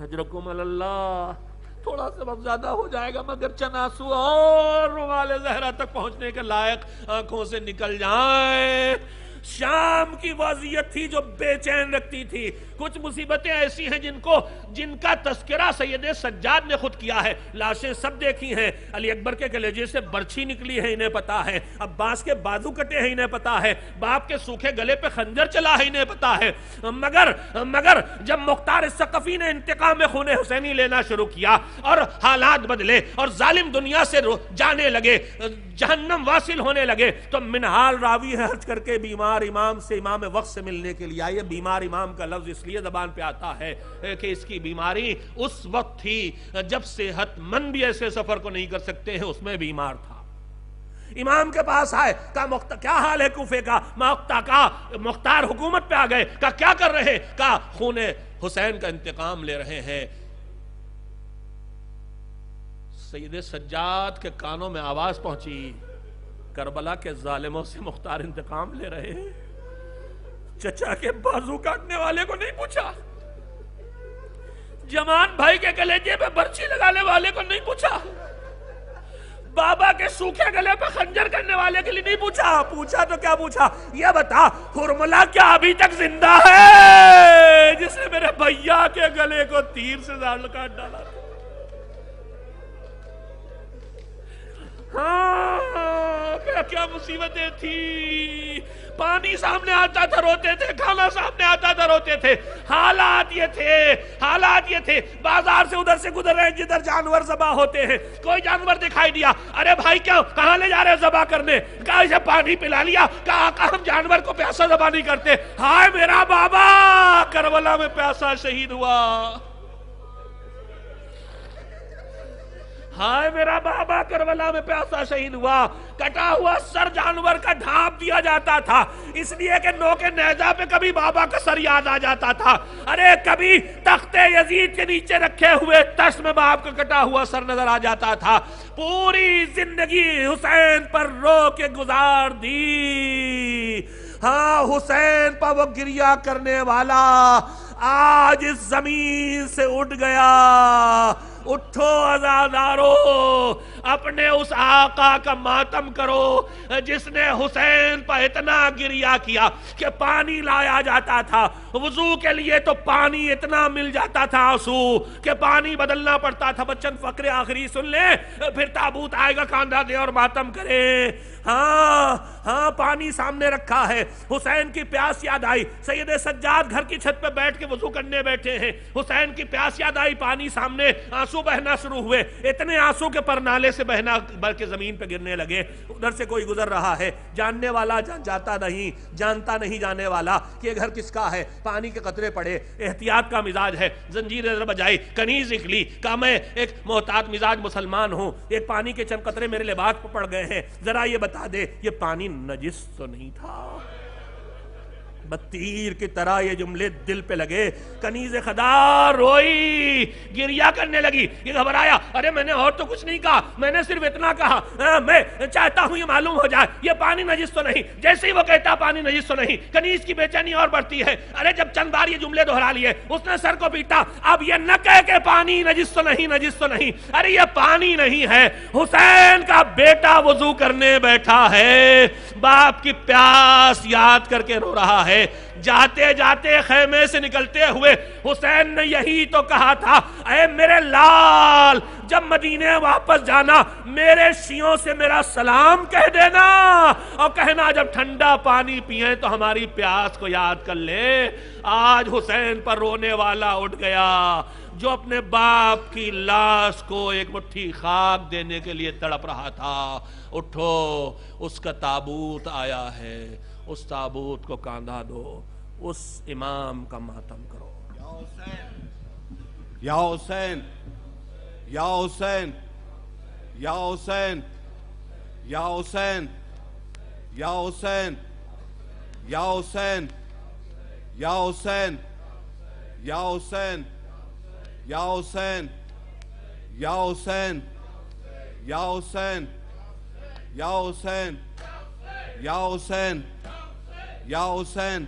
حجرکم اللہ، تھوڑا سا وقت زیادہ ہو جائے گا مگر چناسو اور روال زہرا تک پہنچنے کے لائق آنکھوں سے نکل جائیں۔ شام امام کی وضعیت تھی جو بے چین رکھتی تھی. کچھ مصیبتیں ایسی ہیں جن کا تذکرہ سید سجاد نے خود کیا ہے. لاشیں سب دیکھی ہیں. علی اکبر کے کلیجے سے برچھی نکلی ہے انہیں پتا ہے, عباس کے بازو کٹے ہیں انہیں پتا ہے, باپ کے سوکھے گلے پہ خنجر چلا ہے انہیں پتا ہے. مگر جب مختار الثقفی نے انتقام خون حسینی لینا شروع کیا اور حالات بدلے اور ظالم دنیا سے جانے لگے, جہنم واصل ہونے لگے, تو منہال راوی ہے حرج کر کے بیمار امام سے, امام وقت سے ملنے کے لیے آئے. بیمار امام کا لفظ اس لیے زبان پہ آتا ہے کہ اس کی بیماری اس وقت تھی جب صحت مند بھی ایسے سفر کو نہیں کر سکتے ہیں, اس میں بیمار تھا. امام کے پاس آئے, کہا کیا حال ہے کوفے کا؟ مختار حکومت پہ آ گئے. کہا کیا کر رہے؟ کہا خون حسین کا انتقام لے رہے ہیں. سید سجاد کے کانوں میں آواز پہنچی, کربلا کے ظالموں سے مختار انتقام لے رہے ہیں. چچا کے بازو کاٹنے والے کو نہیں پوچھا, جمان بھائی کے کلیجے پہ برچھی لگانے والے کو نہیں پوچھا, بابا کے سوکھے گلے پہ خنجر کرنے والے کے لیے نہیں پوچھا. پوچھا تو کیا پوچھا؟ یہ بتا ہرملہ کیا ابھی تک زندہ ہے جس نے میرے بھیا کے گلے کو تیر سے زال کاٹ ڈالا تھا؟ ہاں, کیا مصیبتیں تھی. پانی سامنے آتا تھا روتے تھے, کھانا سامنے آتا تھا روتے تھے. حالات یہ تھے. بازار سے ادھر سے گزر رہے جدھر جانور ذبح ہوتے ہیں, کوئی جانور دکھائی دیا, ارے بھائی کیا کہاں لے جا رہے ذبح کرنے؟ کہا اسے پانی پلا لیا. کہا ہم جانور کو پیاسا ذبح نہیں کرتے. ہائے میرا بابا کربلا میں پیاسا شہید ہوا. ہائے میرا بابا کربلا میں پیاسا شہید ہوا. کٹا ہوا سر جانور کا ڈھانپ دیا جاتا تھا, اس لیے کہ نوک نیزہ پہ کبھی بابا کا سر یاد آ جاتا تھا. ارے کبھی تخت یزید کے نیچے رکھے ہوئے تشت میں باپ کا کٹا ہوا سر نظر آ جاتا تھا. پوری زندگی حسین پر رو کے گزار دی. ہاں, حسین پر وہ گریہ کرنے والا آج اس زمین سے اٹھ گیا. اٹھو عزادارو, اپنے اس آقا کا ماتم کرو جس نے حسین پر اتنا گریہ کیا کہ پانی لایا جاتا تھا, وضو کے لیے تو پانی اتنا مل جاتا تھا آنسو کہ پانی بدلنا پڑتا تھا. بچن فقر آخری سن لے, پھر تابوت آئے گا کاندھا دے اور ماتم کرے. ہاں, پانی سامنے رکھا ہے. حسین کی پیاس یاد آئی. سید سجاد گھر کی چھت پہ بیٹھ کے وضو کرنے بیٹھے ہیں. حسین کی پیاس یاد آئی, پانی سامنے, آنسو بہنا شروع ہوئے. اتنے آنسو کے پر نالے سے بہنا بلکہ زمین پہ گرنے لگے. ادھر سے کوئی گزر رہا ہے, جاننے والا جاتا نہیں, جانتا نہیں جانے والا کہ یہ گھر کس کا ہے. پانی کے قطرے پڑے, احتیاط کا مزاج ہے, زنجیر نظر بجائی, کنیز نکلی. کہا میں ایک محتاط مزاج مسلمان ہوں, ایک پانی کے چند قطرے میرے لباس پر پڑ گئے ہیں, ذرا یہ بتا دے یہ پانی نجس تو نہیں تھا؟ بتیر کی طرح یہ جملے دل پہ لگے. کنیز خدا روئی, گریہ کرنے لگی. یہ گھبرایا, ارے میں نے اور تو کچھ نہیں کہا, میں نے صرف اتنا کہا میں چاہتا ہوں یہ معلوم ہو جائے یہ پانی نجس تو نہیں. جیسے ہی وہ کہتا پانی نجس تو نہیں, کنیز کی بے چینی اور بڑھتی ہے. ارے جب چند بار یہ جملے دہرا لیے, اس نے سر کو پیٹا. اب یہ نہ کہے کہ پانی نجس تو نہیں, نجس تو نہیں. ارے یہ پانی نہیں ہے, حسین کا بیٹا وضو کرنے بیٹھا ہے, باپ کی پیاس یاد کر کے رو رہا ہے. جاتے جاتے خیمے سے نکلتے ہوئے حسین نے یہی تو کہا تھا, اے میرے لال جب مدینے واپس جانا میرے شیعوں سے میرا سلام کہہ دینا, اور کہنا جب ٹھنڈا پانی پیئیں تو ہماری پیاس کو یاد کر لیں. آج حسین پر رونے والا اٹھ گیا جو اپنے باپ کی لاش کو ایک مٹھی خاک دینے کے لیے تڑپ رہا تھا. اٹھو, اس کا تابوت آیا ہے, اس تابوت کو کاندھا دو, اس امام کا ماتم کرو. یا حسین, یا حسین, یا حسین, یا حسین, یا حسین, یا حسین, یا حسین, یا حسین, یا حسین, یا حسین, یا حسین, یا حسین, یا حسین, یا حسین, یا حسین.